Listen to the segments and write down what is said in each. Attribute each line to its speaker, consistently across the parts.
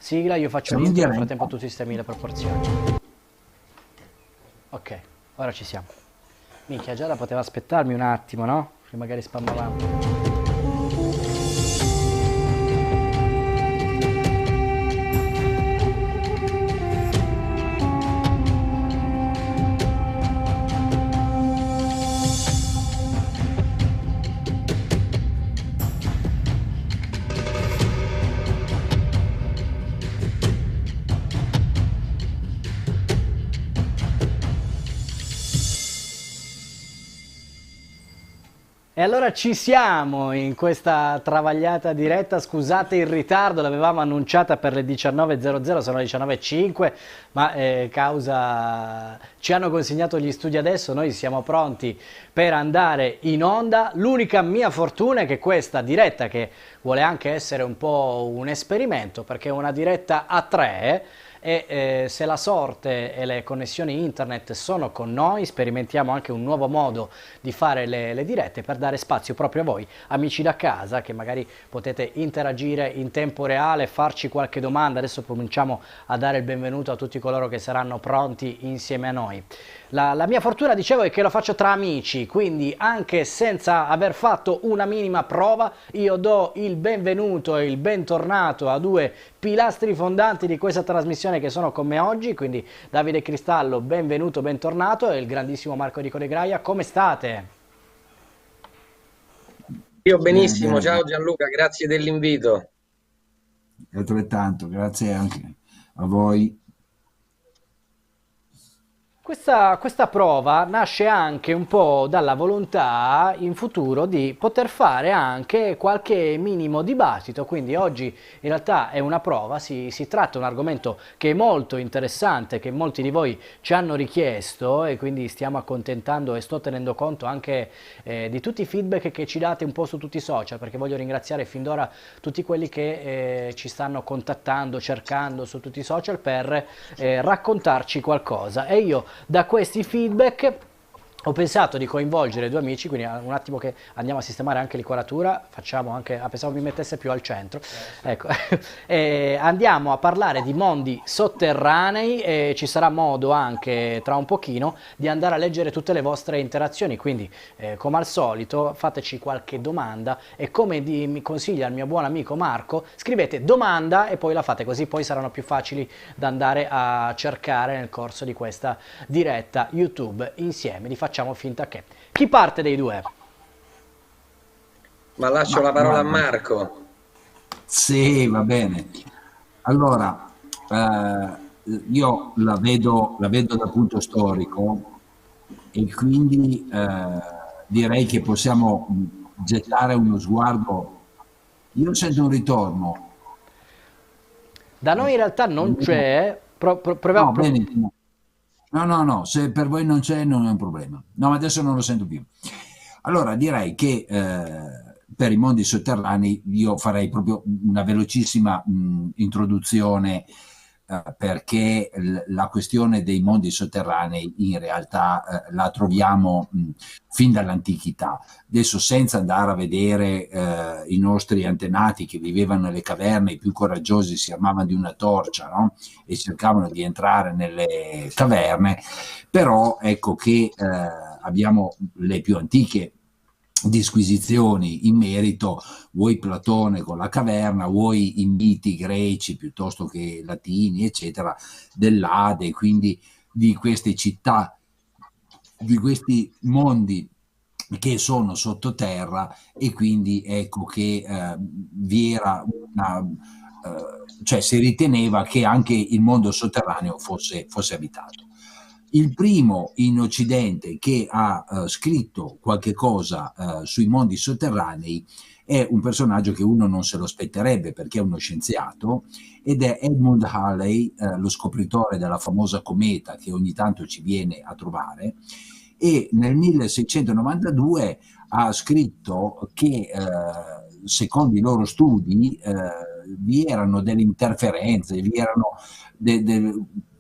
Speaker 1: Sigla, io faccio
Speaker 2: Siamo in
Speaker 1: l'intro, nel
Speaker 2: diretta.
Speaker 1: frattempo tu sistemi le proporzioni. Ok, ora ci siamo. Minchia, Giada poteva aspettarmi un attimo, no? Che magari spammavamo. E allora ci siamo in questa travagliata diretta, scusate il ritardo, l'avevamo annunciata per le 19.00, sono le 19.05, ma causa ci hanno consegnato gli studi adesso, noi siamo pronti per andare in onda. L'unica mia fortuna è che questa diretta, che vuole anche essere un po' un esperimento, perché è una diretta a tre, e se la sorte e le connessioni internet sono con noi, sperimentiamo anche un nuovo modo di fare le dirette per dare spazio proprio a voi, amici da casa, che magari potete interagire in tempo reale, farci qualche domanda. Adesso cominciamo a dare il benvenuto a tutti coloro che saranno pronti insieme a noi. La mia fortuna, dicevo, è che lo faccio tra amici, quindi anche senza aver fatto una minima prova, io do il benvenuto e il bentornato a due pilastri fondanti di questa trasmissione che sono con me oggi, quindi Davide Cristallo, benvenuto, bentornato, e il grandissimo Marco Di Conegraia. Come state?
Speaker 3: Io
Speaker 2: Bene,
Speaker 3: benissimo,
Speaker 2: bene,
Speaker 3: ciao Gianluca, grazie dell'invito.
Speaker 2: altrettanto, grazie anche a voi.
Speaker 1: Questa prova nasce anche un po' dalla volontà in futuro di poter fare anche qualche minimo dibattito, quindi oggi in realtà è una prova, si tratta di un argomento che è molto interessante, che molti di voi ci hanno richiesto, e quindi stiamo accontentando e sto tenendo conto anche di tutti i feedback che ci date un po' su tutti i social, perché voglio ringraziare fin d'ora tutti quelli che ci stanno contattando, cercando su tutti i social per raccontarci qualcosa, e io da questi feedback ho pensato di coinvolgere due amici, quindi un attimo che andiamo a sistemare anche l'inquadratura, facciamo anche, pensavo mi mettesse più al centro, ecco, e andiamo a parlare di mondi sotterranei, e ci sarà modo anche tra un pochino di andare a leggere tutte le vostre interazioni, quindi come al solito fateci qualche domanda, e come mi consiglia il mio buon amico Marco, scrivete domanda e poi la fate, così poi saranno più facili da andare a cercare nel corso di questa diretta YouTube insieme. Facciamo finta che. Chi parte dei due?
Speaker 3: Ma lascio
Speaker 2: Ma
Speaker 3: la parola a
Speaker 2: guarda,
Speaker 3: Marco.
Speaker 2: sì, va bene. Allora, io la vedo dal punto storico e quindi direi che possiamo gettare uno sguardo. Io sento un ritorno.
Speaker 1: Da noi in realtà non
Speaker 2: Almeno-
Speaker 1: c'è. Proviamo.
Speaker 2: No, Benedimo. No, no, no, se per voi non c'è non è un problema. No, ma adesso non lo sento più. Allora, direi che per i mondi sotterranei io farei proprio una velocissima introduzione, perché la questione dei mondi sotterranei in realtà la troviamo fin dall'antichità. Adesso, senza andare a vedere i nostri antenati che vivevano nelle caverne, i più coraggiosi si armavano di una torcia, no? E cercavano di entrare nelle caverne, però ecco che abbiamo le più antiche disquisizioni in merito, vuoi Platone con la caverna, vuoi i miti greci piuttosto che latini, eccetera, dell'Ade, quindi di queste città, di questi mondi che sono sottoterra, e quindi ecco che vi era cioè si riteneva che anche il mondo sotterraneo fosse abitato. Il primo in Occidente che ha scritto qualche cosa sui mondi sotterranei è un personaggio che uno non se lo aspetterebbe, perché è uno scienziato, ed è Edmund Halley, lo scopritore della famosa cometa che ogni tanto ci viene a trovare, e nel 1692 ha scritto che secondo i loro studi vi erano delle interferenze, vi erano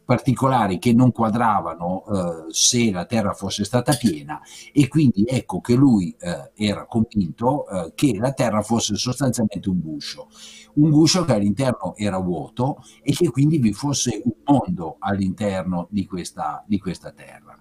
Speaker 2: particolari che non quadravano se la Terra fosse stata piena, e quindi ecco che lui era convinto che la Terra fosse sostanzialmente un guscio che all'interno era vuoto e che quindi vi fosse un mondo all'interno di questa Terra.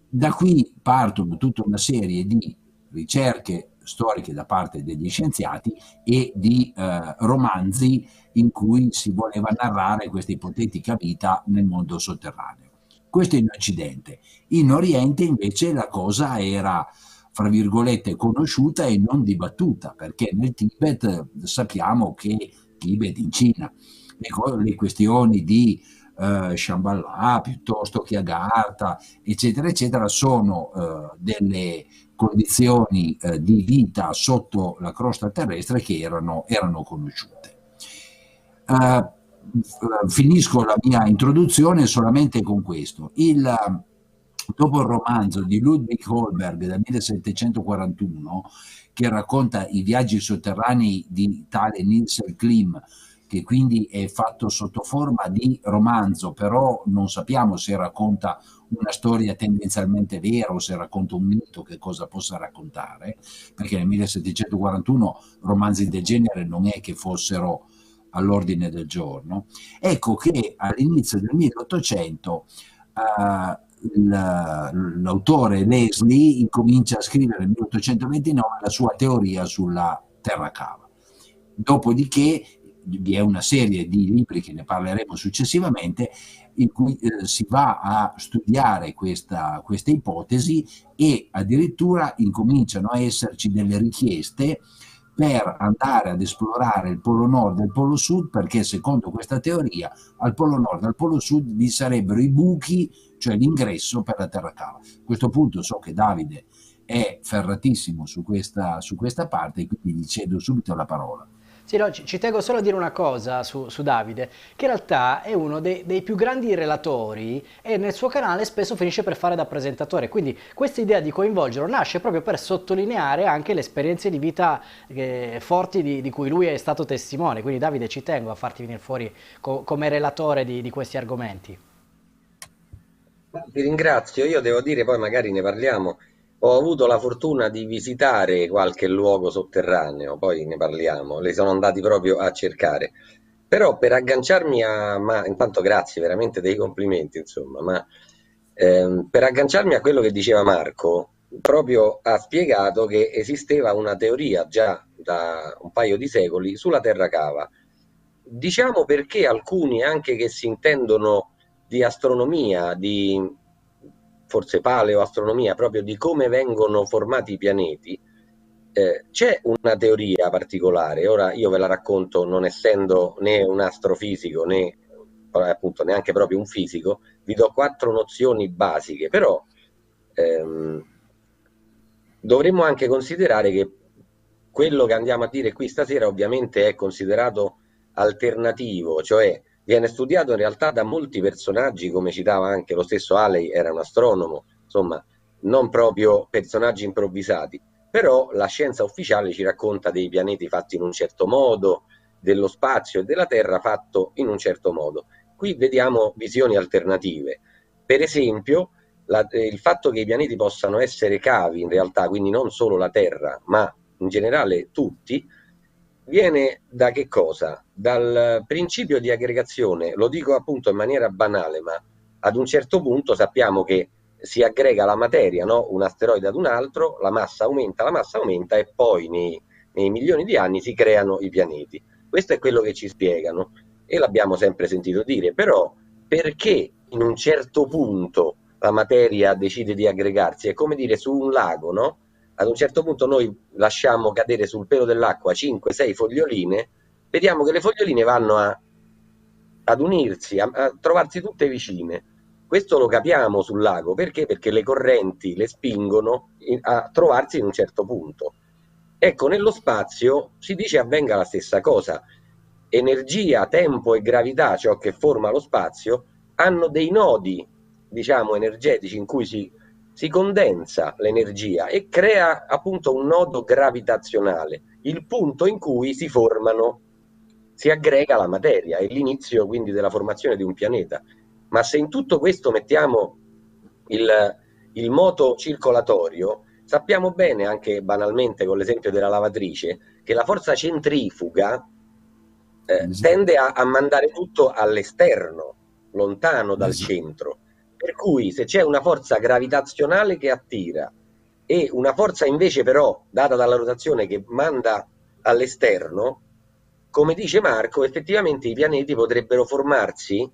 Speaker 2: Da qui partono tutta una serie di ricerche storiche da parte degli scienziati e di romanzi in cui si voleva narrare questa ipotetica vita nel mondo sotterraneo. Questo in Occidente. In Oriente invece la cosa era, fra virgolette, conosciuta e non dibattuta, perché nel Tibet sappiamo che Tibet in Cina, le questioni di Shambhala piuttosto che Agartha, eccetera, eccetera, sono delle condizioni di vita sotto la crosta terrestre che erano conosciute. Finisco la mia introduzione solamente con questo. Dopo il romanzo di Ludwig Holberg del 1741, che racconta i viaggi sotterranei di tale Niels Klim, che quindi è fatto sotto forma di romanzo, però non sappiamo se racconta una storia tendenzialmente vera o se racconta un mito, che cosa possa raccontare, perché nel 1741 romanzi del genere non è che fossero all'ordine del giorno. Ecco che all'inizio del 1800 l'autore Leslie incomincia a scrivere nel 1829 la sua teoria sulla terra cava. Dopodiché vi è una serie di libri, che ne parleremo successivamente, in cui si va a studiare questa ipotesi, e addirittura incominciano a esserci delle richieste per andare ad esplorare il polo nord e il polo sud, perché secondo questa teoria al polo nord e al polo sud vi sarebbero i buchi, cioè l'ingresso per la terra cava. A questo punto so che Davide è ferratissimo su questa parte, quindi gli cedo subito la parola.
Speaker 1: Sì, no, ci tengo solo a dire una cosa su Davide, che in realtà è uno dei più grandi relatori e nel suo canale spesso finisce per fare da presentatore, quindi questa idea di coinvolgerlo nasce proprio per sottolineare anche le esperienze di vita forti di cui lui è stato testimone, quindi Davide, ci tengo a farti venire fuori come relatore di questi argomenti.
Speaker 3: Ti ringrazio, io devo dire, poi magari ne parliamo. Ho avuto la fortuna di visitare qualche luogo sotterraneo, poi ne parliamo, li sono andati proprio a cercare. Però per agganciarmi ma intanto grazie, veramente dei complimenti, insomma, ma per agganciarmi a quello che diceva Marco, proprio ha spiegato che esisteva una teoria già da un paio di secoli sulla terra cava. Diciamo perché alcuni, anche che si intendono di astronomia, di forse paleoastronomia, proprio di come vengono formati i pianeti, c'è una teoria particolare. Ora io ve la racconto non essendo né un astrofisico né appunto neanche proprio un fisico, vi do 4 nozioni basiche, però dovremmo anche considerare che quello che andiamo a dire qui stasera ovviamente è considerato alternativo, cioè viene studiato in realtà da molti personaggi, come citava anche lo stesso Halley, era un astronomo, insomma, non proprio personaggi improvvisati, però la scienza ufficiale ci racconta dei pianeti fatti in un certo modo, dello spazio e della Terra fatto in un certo modo. Qui vediamo visioni alternative. Per esempio, il fatto che i pianeti possano essere cavi in realtà, quindi non solo la Terra, ma in generale tutti, viene da che cosa? Dal principio di aggregazione, lo dico appunto in maniera banale, ma ad un certo punto sappiamo che si aggrega la materia, no? Un asteroide ad un altro, la massa aumenta e poi nei milioni di anni si creano i pianeti. Questo è quello che ci spiegano e l'abbiamo sempre sentito dire, però perché in un certo punto la materia decide di aggregarsi? È come dire su un lago, no? Ad un certo punto noi lasciamo cadere sul pelo dell'acqua 5-6 foglioline, vediamo che le foglioline vanno ad unirsi, a trovarsi tutte vicine. Questo lo capiamo sul lago, perché? Perché le correnti le spingono a trovarsi in un certo punto. Ecco, nello spazio si dice avvenga la stessa cosa. Energia, tempo e gravità, ciò che forma lo spazio, hanno dei nodi, diciamo, energetici in cui si condensa l'energia e crea appunto un nodo gravitazionale, il punto in cui si formano, si aggrega la materia, è l'inizio quindi della formazione di un pianeta. Ma se in tutto questo mettiamo il moto circolatorio, sappiamo bene, anche banalmente con l'esempio della lavatrice, che la forza centrifuga tende a mandare tutto all'esterno, lontano dal centro. Per cui se c'è una forza gravitazionale che attira e una forza invece però data dalla rotazione che manda all'esterno, come dice Marco, effettivamente i pianeti potrebbero formarsi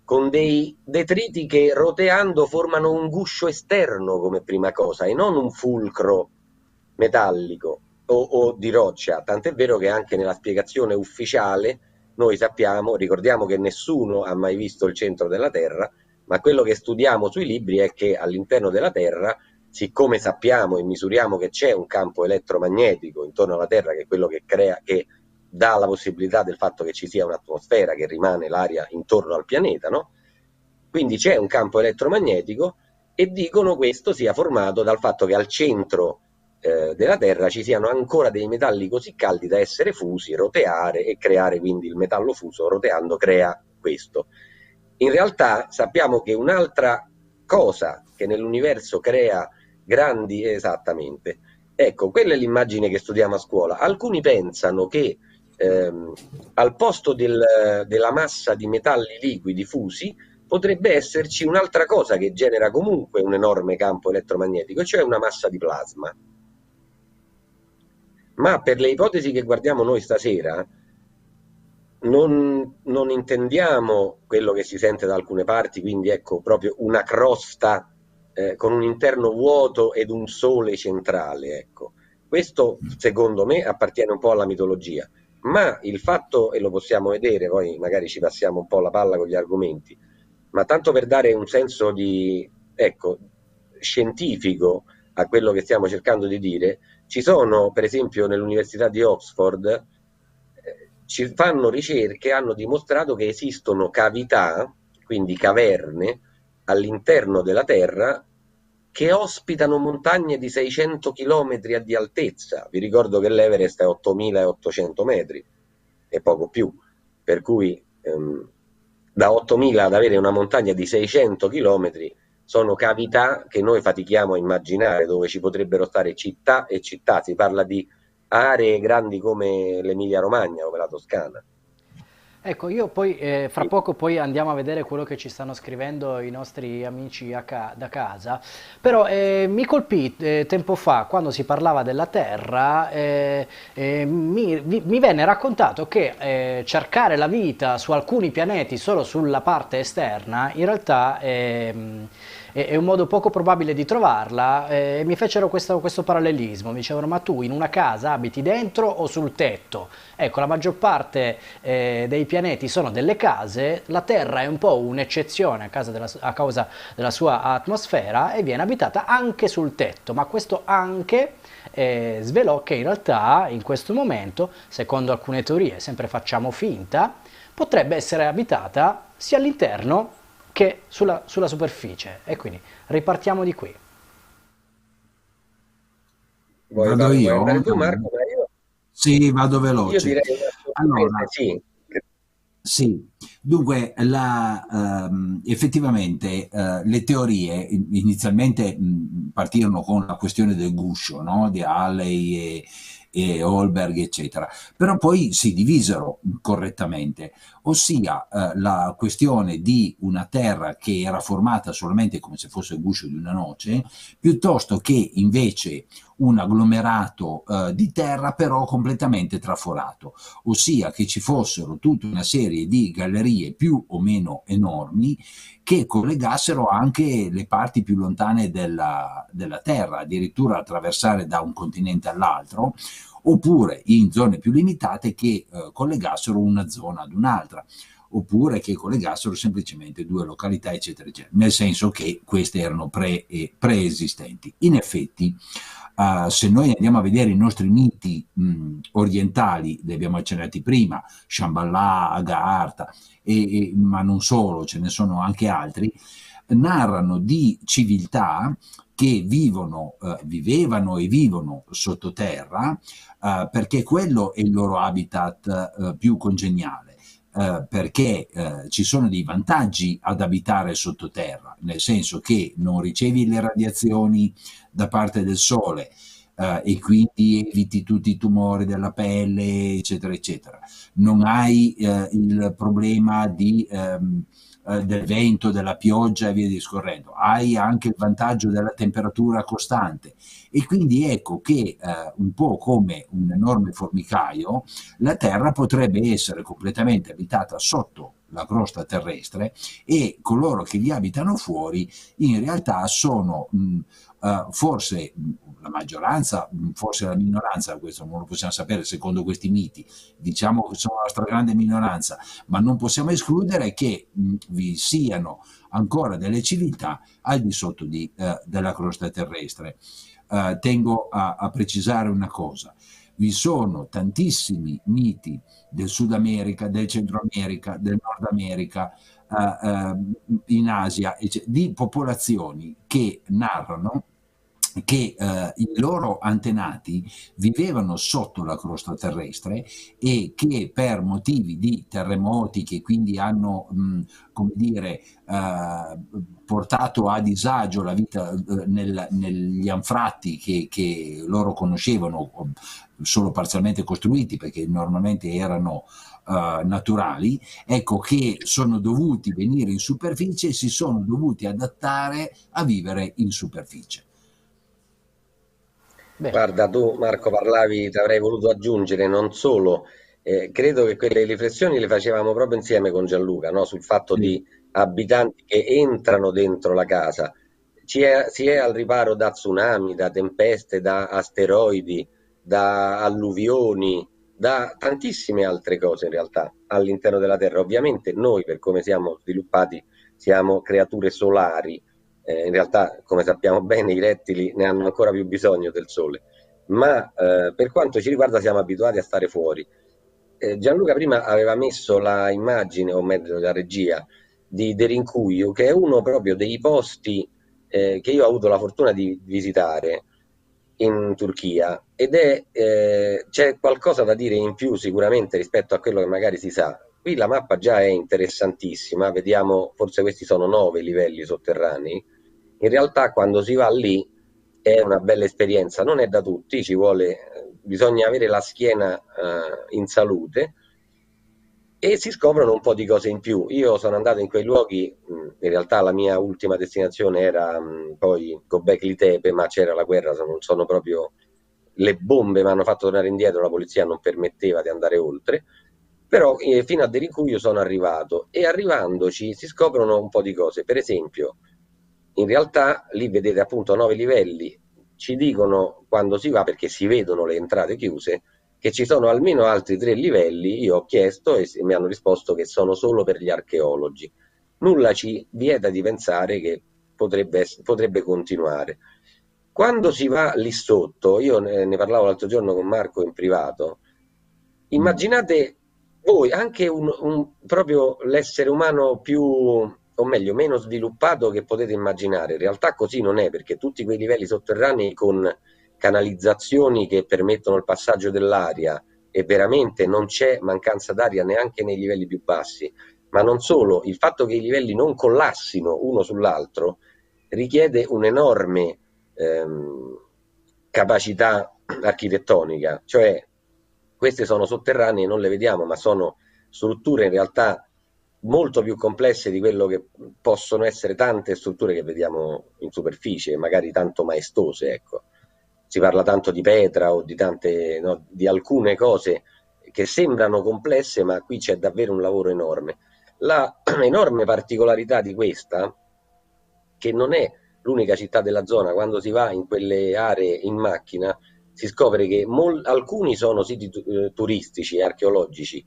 Speaker 3: con dei detriti che roteando formano un guscio esterno come prima cosa e non un fulcro metallico o di roccia. Tant'è vero che anche nella spiegazione ufficiale noi sappiamo, ricordiamo che nessuno ha mai visto il centro della Terra, ma quello che studiamo sui libri è che all'interno della Terra, siccome sappiamo e misuriamo che c'è un campo elettromagnetico intorno alla Terra, che è quello che crea, che dà la possibilità del fatto che ci sia un'atmosfera, che rimane l'aria intorno al pianeta, no? Quindi c'è un campo elettromagnetico e dicono questo sia formato dal fatto che al centro della Terra ci siano ancora dei metalli così caldi da essere fusi, roteare e creare quindi il metallo fuso, roteando crea questo. In realtà sappiamo che un'altra cosa che nell'universo crea grandi, esattamente, ecco, quella è l'immagine che studiamo a scuola. Alcuni pensano che al posto della massa di metalli liquidi fusi potrebbe esserci un'altra cosa che genera comunque un enorme campo elettromagnetico, cioè una massa di plasma. Ma per le ipotesi che guardiamo noi stasera, non intendiamo quello che si sente da alcune parti, quindi ecco proprio una crosta con un interno vuoto ed un sole centrale. Ecco. Questo secondo me appartiene un po' alla mitologia, ma il fatto, e lo possiamo vedere, poi magari ci passiamo un po' la palla con gli argomenti, ma tanto per dare un senso di, ecco, scientifico a quello che stiamo cercando di dire, ci sono, per esempio, nell'Università di Oxford, ci fanno ricerche, hanno dimostrato che esistono cavità, quindi caverne, all'interno della Terra che ospitano montagne di 600 km di altezza. Vi ricordo che l'Everest è 8.800 metri e poco più, per cui da 8.000 ad avere una montagna di 600 km sono cavità che noi fatichiamo a immaginare, dove ci potrebbero stare città e città. Si parla di aree grandi come l'Emilia Romagna, come la Toscana.
Speaker 1: Ecco, io poi fra poco poi andiamo a vedere quello che ci stanno scrivendo i nostri amici da casa, però mi colpì tempo fa quando si parlava della Terra, mi venne raccontato che cercare la vita su alcuni pianeti solo sulla parte esterna in realtà è un modo poco probabile di trovarla, e mi fecero questo parallelismo, mi dicevano ma tu in una casa abiti dentro o sul tetto? Ecco, la maggior parte dei pianeti sono delle case, la Terra è un po' un'eccezione a causa della sua atmosfera e viene abitata anche sul tetto, ma questo anche svelò che in realtà in questo momento, secondo alcune teorie, sempre facciamo finta, potrebbe essere abitata sia all'interno che sulla superficie, e quindi ripartiamo di qui.
Speaker 2: Vado
Speaker 3: Vuoi
Speaker 2: io?
Speaker 3: andare tu, Marco? Ma
Speaker 2: Sì, vado
Speaker 3: io
Speaker 2: veloce.
Speaker 3: direi assolutamente
Speaker 2: Allora,
Speaker 3: sì.
Speaker 2: sì, dunque effettivamente le teorie inizialmente partirono con la questione del guscio, no? Di Halley e Holberg, eccetera, però poi si divisero correttamente, ossia la questione di una terra che era formata solamente come se fosse il guscio di una noce, piuttosto che invece un agglomerato di terra però completamente traforato, ossia che ci fossero tutta una serie di gallerie più o meno enormi che collegassero anche le parti più lontane della Terra, addirittura attraversare da un continente all'altro, oppure in zone più limitate che collegassero una zona ad un'altra, oppure che collegassero semplicemente due località, eccetera, eccetera, nel senso che queste erano preesistenti. In effetti, se noi andiamo a vedere i nostri miti orientali, li abbiamo accennati prima, Shambhala, Agartha, ma non solo, ce ne sono anche altri, narrano di civiltà che vivevano e vivono sottoterra perché quello è il loro habitat più congeniale. perché ci sono dei vantaggi ad abitare sottoterra, nel senso che non ricevi le radiazioni da parte del sole, e quindi eviti tutti i tumori della pelle, eccetera, eccetera. Non hai il problema del vento, della pioggia e via discorrendo. Hai anche il vantaggio della temperatura costante, e quindi ecco che un po' come un enorme formicaio, la Terra potrebbe essere completamente abitata sotto la crosta terrestre, e coloro che vi abitano fuori in realtà sono forse la maggioranza, forse la minoranza, questo non lo possiamo sapere secondo questi miti, diciamo che sono la stragrande minoranza, ma non possiamo escludere che vi siano ancora delle civiltà al di sotto della crosta terrestre. Tengo a precisare una cosa: vi sono tantissimi miti del Sud America, del Centro America, del Nord America, in Asia, di popolazioni che narrano che i loro antenati vivevano sotto la crosta terrestre, e che per motivi di terremoti, che quindi hanno come dire, portato a disagio la vita negli anfratti che loro conoscevano, solo parzialmente costruiti perché normalmente erano naturali, ecco che sono dovuti venire in superficie e si sono dovuti adattare a vivere in superficie.
Speaker 1: Beh,
Speaker 3: Guarda, tu Marco parlavi, ti avrei voluto aggiungere non solo, credo che quelle riflessioni le facevamo proprio insieme con Gianluca, no? Sul fatto
Speaker 2: Sì.
Speaker 3: di abitanti che entrano dentro la casa. Si è al riparo da tsunami, da tempeste, da asteroidi, da alluvioni, da tantissime altre cose in realtà all'interno della Terra. Ovviamente noi, per come siamo sviluppati, siamo creature solari. In realtà, come sappiamo bene, i rettili ne hanno ancora più bisogno del sole, ma per quanto ci riguarda siamo abituati a stare fuori. Gianluca prima aveva messo la immagine, o meglio la regia, di Derinkuyu, che è uno proprio dei posti che io ho avuto la fortuna di visitare in Turchia, ed c'è qualcosa da dire in più sicuramente rispetto a quello che magari si sa. Qui la mappa già è interessantissima, vediamo, forse questi sono 9 livelli sotterranei. In realtà quando si va lì è una bella esperienza, non è da tutti, bisogna avere la schiena in salute, e si scoprono un po' di cose in più. Io sono andato in quei luoghi, in realtà la mia ultima destinazione era poi Göbekli Tepe, ma c'era la guerra, non sono proprio, le bombe mi hanno fatto tornare indietro, la polizia non permetteva di andare oltre, però fino a Derinkuyu sono arrivato, e arrivandoci si scoprono un po' di cose. Per esempio, in realtà lì vedete appunto 9 livelli, ci dicono quando si va, perché si vedono le entrate chiuse, che ci sono almeno altri 3 livelli. Io ho chiesto e mi hanno risposto che sono solo per gli archeologi. Nulla ci vieta di pensare che potrebbe continuare. Quando si va lì sotto, io ne parlavo l'altro giorno con Marco in privato, immaginate voi anche proprio l'essere umano più, o meglio, meno sviluppato che potete immaginare. In realtà così non è, perché tutti quei livelli sotterranei con canalizzazioni che permettono il passaggio dell'aria, e veramente non c'è mancanza d'aria neanche nei livelli più bassi. Ma non solo, il fatto che i livelli non collassino uno sull'altro richiede un'enorme capacità architettonica, cioè queste sono sotterranee, non le vediamo, ma sono strutture in realtà molto più complesse di quello che possono essere tante strutture che vediamo in superficie, magari tanto maestose, ecco. Si parla tanto di Petra o di tante, no, di alcune cose che sembrano complesse, ma qui c'è davvero un lavoro enorme. La enorme particolarità di questa, che non è l'unica città della zona, quando si va in quelle aree in macchina si scopre che alcuni sono siti turistici e archeologici,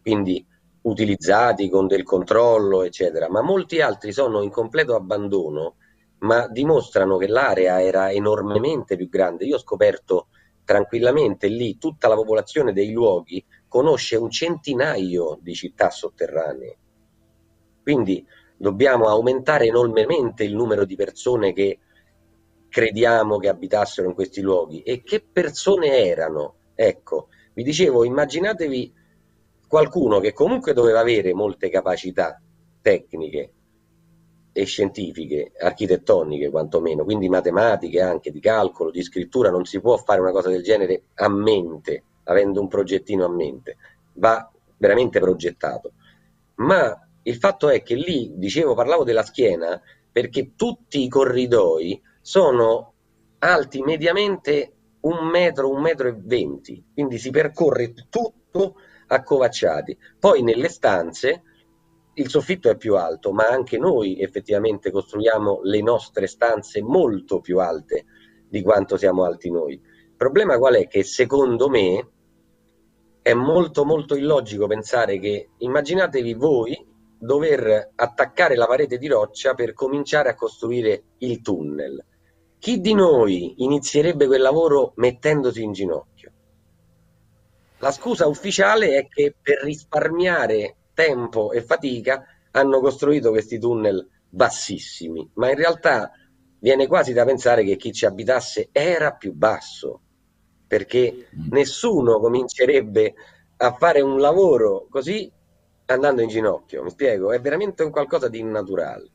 Speaker 3: quindi utilizzati con del controllo, eccetera, ma molti altri sono in completo abbandono, ma dimostrano che l'area era enormemente più grande. Io ho scoperto tranquillamente lì tutta la popolazione dei luoghi conosce un centinaio di città sotterranee. Quindi dobbiamo aumentare enormemente il numero di persone che crediamo che abitassero in questi luoghi. E che persone erano? Ecco, vi dicevo, immaginatevi qualcuno che comunque doveva avere molte capacità tecniche e scientifiche, architettoniche quantomeno, quindi matematiche anche, di calcolo, di scrittura. Non si può fare una cosa del genere a mente, avendo un progettino a mente, va veramente progettato. Ma il fatto è che lì, dicevo, parlavo della schiena, perché tutti i corridoi sono alti mediamente 1 metro, 1,20 m, quindi si percorre tutto accovacciati. Poi nelle stanze il soffitto è più alto, ma anche noi effettivamente costruiamo le nostre stanze molto più alte di quanto siamo alti noi. Il problema qual è? Che secondo me è molto molto illogico pensare che, immaginatevi voi dover attaccare la parete di roccia per cominciare a costruire il tunnel. Chi di noi inizierebbe quel lavoro mettendosi in ginocchio? La scusa ufficiale è che per risparmiare tempo e fatica hanno costruito questi tunnel bassissimi, ma in realtà viene quasi da pensare che chi ci abitasse era più basso, perché nessuno comincerebbe a fare un lavoro così andando in ginocchio, mi spiego? È veramente un qualcosa di innaturale.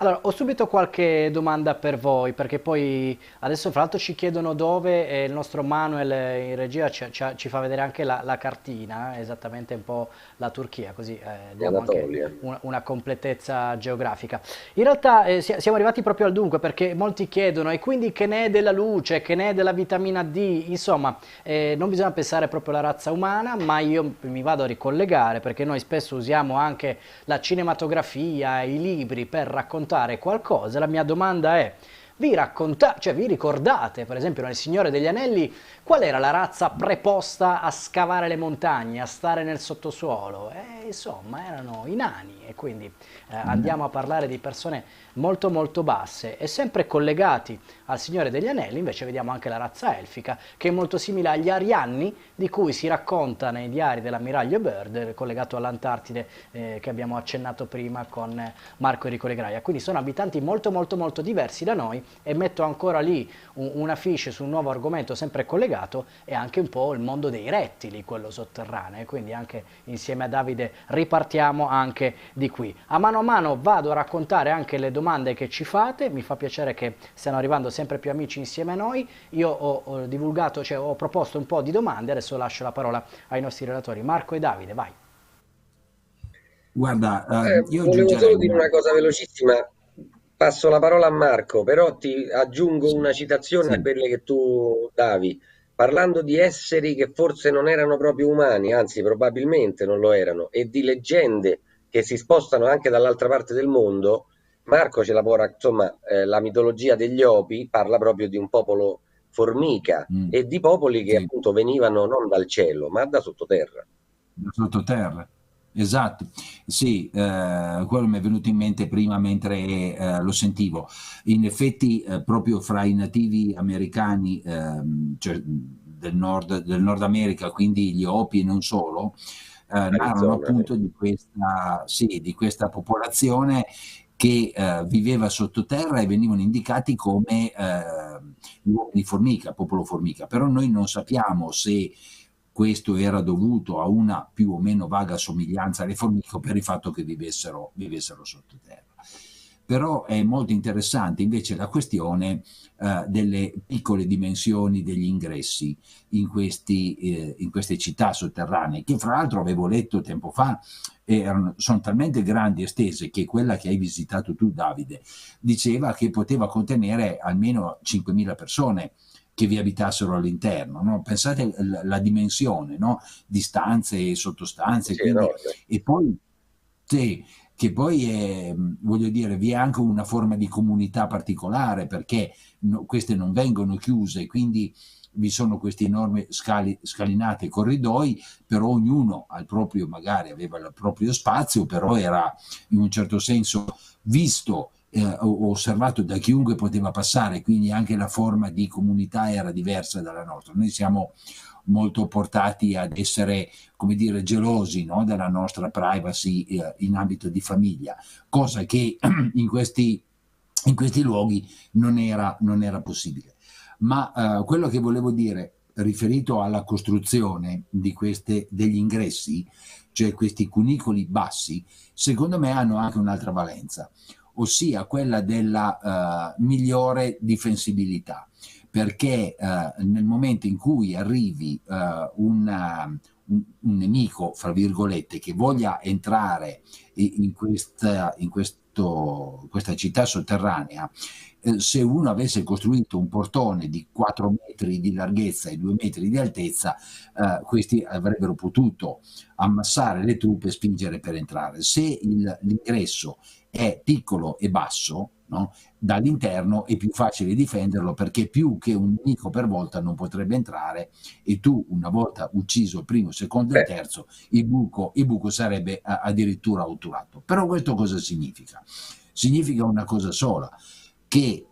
Speaker 1: Allora, ho subito qualche domanda per voi, perché poi adesso fra l'altro ci chiedono dove e il nostro Manuel in regia ci fa vedere anche la cartina, esattamente un po' la Turchia, così diamo anche
Speaker 3: Anatolia.
Speaker 1: una completezza geografica. In realtà siamo arrivati proprio al dunque, perché molti chiedono, e quindi che ne è della luce, che ne è della vitamina D? Insomma, non bisogna pensare proprio alla razza umana, ma io mi vado a ricollegare, perché noi spesso usiamo anche la cinematografia, i libri per raccontare qualcosa. La mia domanda è: vi ricordate, per esempio, nel Signore degli Anelli, qual era la razza preposta a scavare le montagne, a stare nel sottosuolo? Insomma, erano i nani, e quindi andiamo a parlare di persone molto molto basse. E sempre collegati al Signore degli Anelli, invece, vediamo anche la razza elfica, che è molto simile agli Arianni, di cui si racconta nei diari dell'ammiraglio Byrd, collegato all'Antartide, che abbiamo accennato prima con Marco Enrico Legraia. Quindi sono abitanti molto molto molto diversi da noi, e metto ancora lì una fiche su un nuovo argomento sempre collegato, e anche un po' il mondo dei rettili, quello sotterraneo, e quindi anche insieme a Davide ripartiamo anche di qui. A mano vado a raccontare anche le domande che ci fate, mi fa piacere che stiano arrivando sempre più amici insieme a noi. Io ho divulgato, cioè ho proposto un po' di domande, adesso lascio la parola ai nostri relatori. Marco e Davide, vai.
Speaker 2: Guarda, io
Speaker 3: Volevo
Speaker 2: aggiungerei
Speaker 3: solo dire una cosa velocissima, passo la parola a Marco, però ti aggiungo
Speaker 2: sì,
Speaker 3: una citazione a
Speaker 2: sì.
Speaker 3: quelle che tu davi, parlando di esseri che forse non erano proprio umani, anzi probabilmente non lo erano, e di leggende che si spostano anche dall'altra parte del mondo. Marco ce la può, insomma, la mitologia degli Opi parla proprio di un popolo formica
Speaker 2: Mm,
Speaker 3: e di popoli che
Speaker 2: sì.
Speaker 3: appunto venivano non dal cielo, ma da sottoterra.
Speaker 2: Da sottoterra. Esatto, sì, quello mi è venuto in mente prima mentre lo sentivo. In effetti, proprio fra i nativi americani, cioè del Nord America, quindi gli Hopi e non solo, narrano
Speaker 3: Arizona.
Speaker 2: appunto di questa, sì, di questa popolazione che viveva sottoterra e venivano indicati come uomini formica, popolo formica, però noi non sappiamo se questo era dovuto a una più o meno vaga somiglianza alle formiche o per il fatto che vivessero sottoterra. Però è molto interessante invece la questione delle piccole dimensioni degli ingressi in queste città sotterranee, che fra l'altro avevo letto tempo fa, sono talmente grandi e estese che quella che hai visitato tu, Davide, diceva che poteva contenere almeno 5.000 persone che vi abitassero all'interno, no? Pensate la dimensione, no? Di stanze e sottostanze,
Speaker 3: Sì,
Speaker 2: quindi,
Speaker 3: enorme.
Speaker 2: e poi sì, che poi è, voglio dire, vi è anche una forma di comunità particolare perché queste non vengono chiuse, quindi vi sono questi enormi scalinate corridoi, però ognuno al proprio, magari aveva il proprio spazio, però era in un certo senso visto osservato da chiunque poteva passare, quindi anche la forma di comunità era diversa dalla nostra. Noi siamo molto portati ad essere, come dire, gelosi, no? Della nostra privacy in ambito di famiglia, cosa che in questi luoghi non era possibile. Ma quello che volevo dire, riferito alla costruzione degli ingressi, cioè questi cunicoli bassi, secondo me hanno anche un'altra valenza, ossia quella della migliore difensibilità, perché nel momento in cui arrivi un nemico, fra virgolette, che voglia entrare questa città sotterranea, se uno avesse costruito un portone di 4 metri di larghezza e 2 metri di altezza, questi avrebbero potuto ammassare le truppe e spingere per entrare. Se l'ingresso è piccolo e basso, no? Dall'interno è più facile difenderlo, perché più che un nemico per volta non potrebbe entrare, e tu, una volta ucciso il primo, il secondo e il terzo, il buco sarebbe addirittura otturato. Però questo cosa significa? Significa una cosa sola, che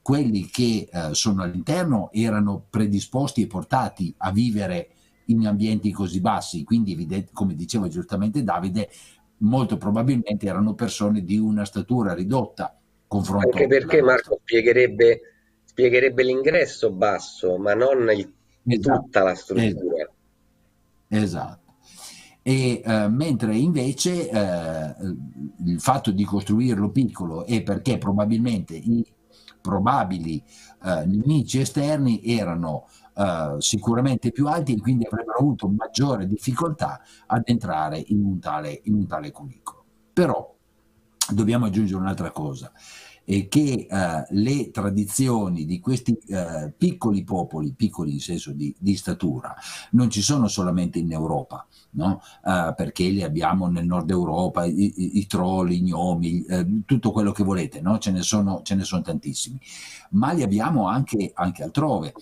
Speaker 2: quelli che sono all'interno erano predisposti e portati a vivere in ambienti così bassi, quindi come diceva giustamente Davide, molto probabilmente erano persone di una statura ridotta, confronto
Speaker 3: Anche perché Marco
Speaker 2: all'altro.
Speaker 3: spiegherebbe l'ingresso basso, ma non
Speaker 2: Esatto,
Speaker 3: tutta la struttura.
Speaker 2: esatto. E mentre invece il fatto di costruirlo piccolo è perché probabilmente i probabili nemici esterni erano sicuramente più alti, e quindi avrebbero avuto maggiore difficoltà ad entrare in un tale cunicolo. Però dobbiamo aggiungere un'altra cosa, che le tradizioni di questi piccoli popoli, piccoli in senso di statura, non ci sono solamente in Europa, no? Perché li abbiamo nel nord Europa, i troll, i gnomi, tutto quello che volete, no? Ce ne sono tantissimi, ma li abbiamo anche altrove,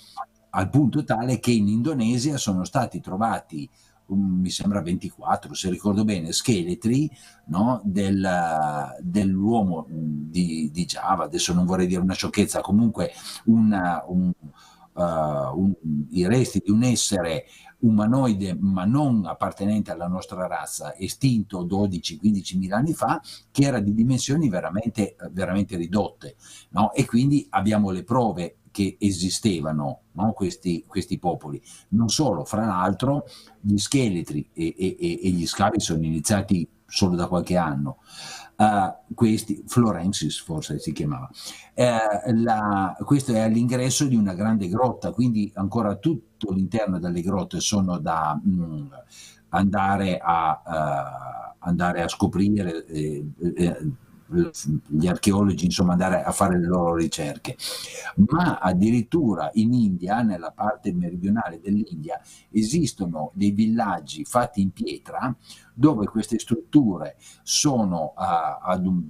Speaker 2: al punto tale che in Indonesia sono stati trovati, mi sembra 24, se ricordo bene, scheletri, no? Dell'uomo di Java. Adesso non vorrei dire una sciocchezza, comunque i resti di un essere umanoide ma non appartenente alla nostra razza, estinto 12-15 mila anni fa, che era di dimensioni veramente, veramente ridotte, no? E quindi abbiamo le prove che esistevano, no? questi popoli. Non solo, fra l'altro gli scheletri e gli scavi sono iniziati solo da qualche anno. Questi, Florensis forse si chiamava, questo è all'ingresso di una grande grotta, quindi ancora tutto l'interno delle grotte sono da andare a scoprire, gli archeologi, insomma, andare a fare le loro ricerche. Ma addirittura in India, nella parte meridionale dell'India, esistono dei villaggi fatti in pietra, dove queste strutture sono al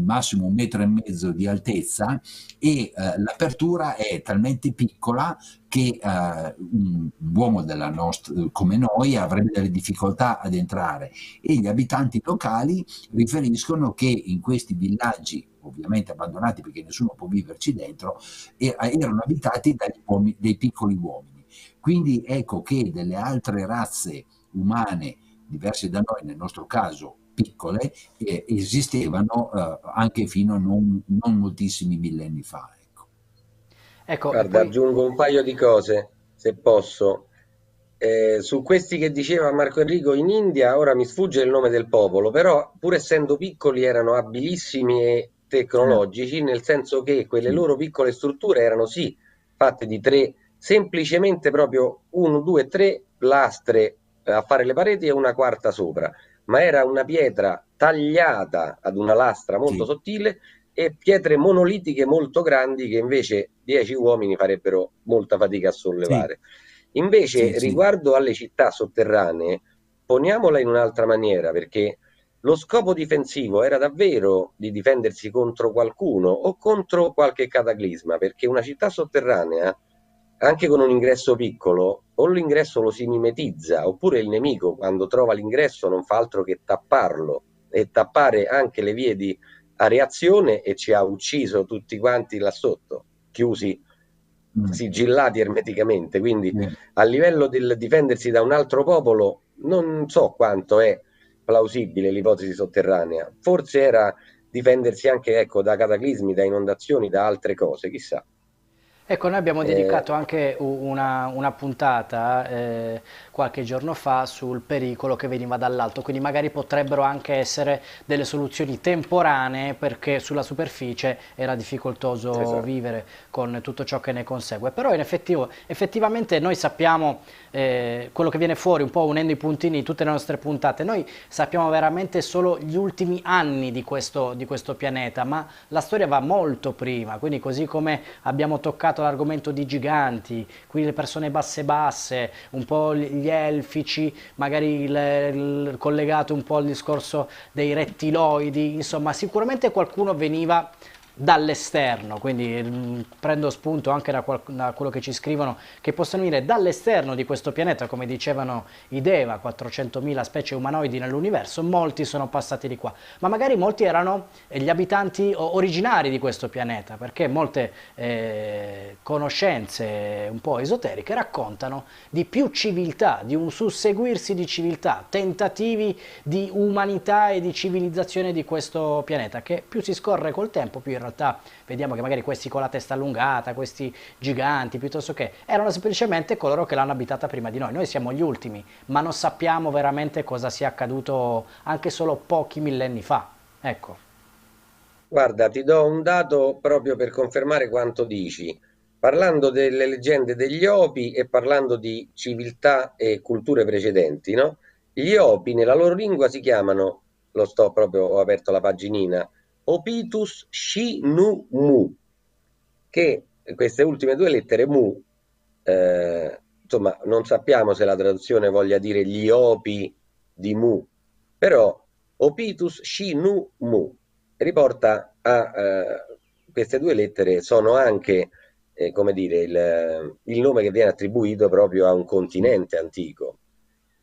Speaker 2: massimo 1,5 metri di altezza, e l'apertura è talmente piccola che un uomo come noi avrebbe delle difficoltà ad entrare, e gli abitanti locali riferiscono che in questi villaggi, ovviamente abbandonati perché nessuno può viverci dentro, erano abitati dai piccoli uomini. Quindi ecco che delle altre razze umane diverse da noi, nel nostro caso piccole, esistevano anche fino a non moltissimi millenni fa.
Speaker 1: Ecco, e
Speaker 3: Guarda,
Speaker 1: poi
Speaker 3: aggiungo un paio di cose, se posso. Su questi che diceva Marco Enrico in India, ora mi sfugge il nome del popolo, però pur essendo piccoli erano abilissimi e tecnologici, nel senso che quelle
Speaker 2: Sì,
Speaker 3: loro piccole strutture erano sì fatte di tre, semplicemente proprio uno, due, tre lastre a fare le pareti e una quarta sopra, ma era una pietra tagliata ad una lastra molto
Speaker 2: sì,
Speaker 3: sottile e pietre monolitiche molto grandi che invece 10 uomini farebbero molta fatica a
Speaker 2: sì,
Speaker 3: sollevare.
Speaker 2: sì,
Speaker 3: Invece,
Speaker 2: sì.
Speaker 3: riguardo alle città sotterranee, poniamola in un'altra maniera, perché lo scopo difensivo era davvero di difendersi contro qualcuno o contro qualche cataclisma, perché una città sotterranea, anche con un ingresso piccolo, o l'ingresso lo si mimetizza, oppure il nemico quando trova l'ingresso non fa altro che tapparlo e tappare anche le vie di reazione, e ci ha ucciso tutti quanti là sotto, chiusi,
Speaker 2: Mm,
Speaker 3: sigillati ermeticamente. Quindi
Speaker 2: sì.
Speaker 3: a livello del difendersi da un altro popolo, non so quanto è plausibile l'ipotesi sotterranea. Forse era difendersi anche, ecco, da cataclismi, da inondazioni, da altre cose, chissà.
Speaker 1: Ecco, noi abbiamo
Speaker 3: Eh,
Speaker 1: dedicato anche una puntata qualche giorno fa sul pericolo che veniva dall'alto, quindi magari potrebbero anche essere delle soluzioni temporanee perché sulla superficie era difficoltoso
Speaker 3: esatto.
Speaker 1: vivere con tutto ciò che ne consegue. Però effettivamente noi sappiamo quello che viene fuori, un po' unendo i puntini di tutte le nostre puntate, noi sappiamo veramente solo gli ultimi anni di questo pianeta, ma la storia va molto prima, quindi così come abbiamo toccato l'argomento di giganti, quindi le persone basse, un po' gli elfici, magari collegato un po' al discorso dei rettiloidi, insomma sicuramente qualcuno veniva dall'esterno, quindi prendo spunto anche da quello che ci scrivono, che possono venire dall'esterno di questo pianeta, come dicevano i Deva, 400.000 specie umanoidi nell'universo, molti sono passati di qua, ma magari molti erano gli abitanti originari di questo pianeta, perché molte conoscenze un po' esoteriche raccontano di più civiltà, di un susseguirsi di civiltà, tentativi di umanità e di civilizzazione di questo pianeta, che più si scorre col tempo, più in realtà vediamo che magari questi con la testa allungata, questi giganti, piuttosto che erano semplicemente coloro che l'hanno abitata prima di noi. Noi siamo gli ultimi, ma non sappiamo veramente cosa sia accaduto anche solo pochi millenni fa. Ecco.
Speaker 3: Guarda, ti do un dato proprio per confermare quanto dici. Parlando delle leggende degli Opi e parlando di civiltà e culture precedenti, no? Gli Opi nella loro lingua si chiamano, lo sto proprio, ho aperto la paginina, Opitus Shinu Mu, che queste ultime due lettere Mu, insomma, non sappiamo se la traduzione voglia dire gli Opi di Mu, però Opitus Shinu Mu riporta a queste due lettere, sono anche, come dire, il nome che viene attribuito proprio a un continente antico.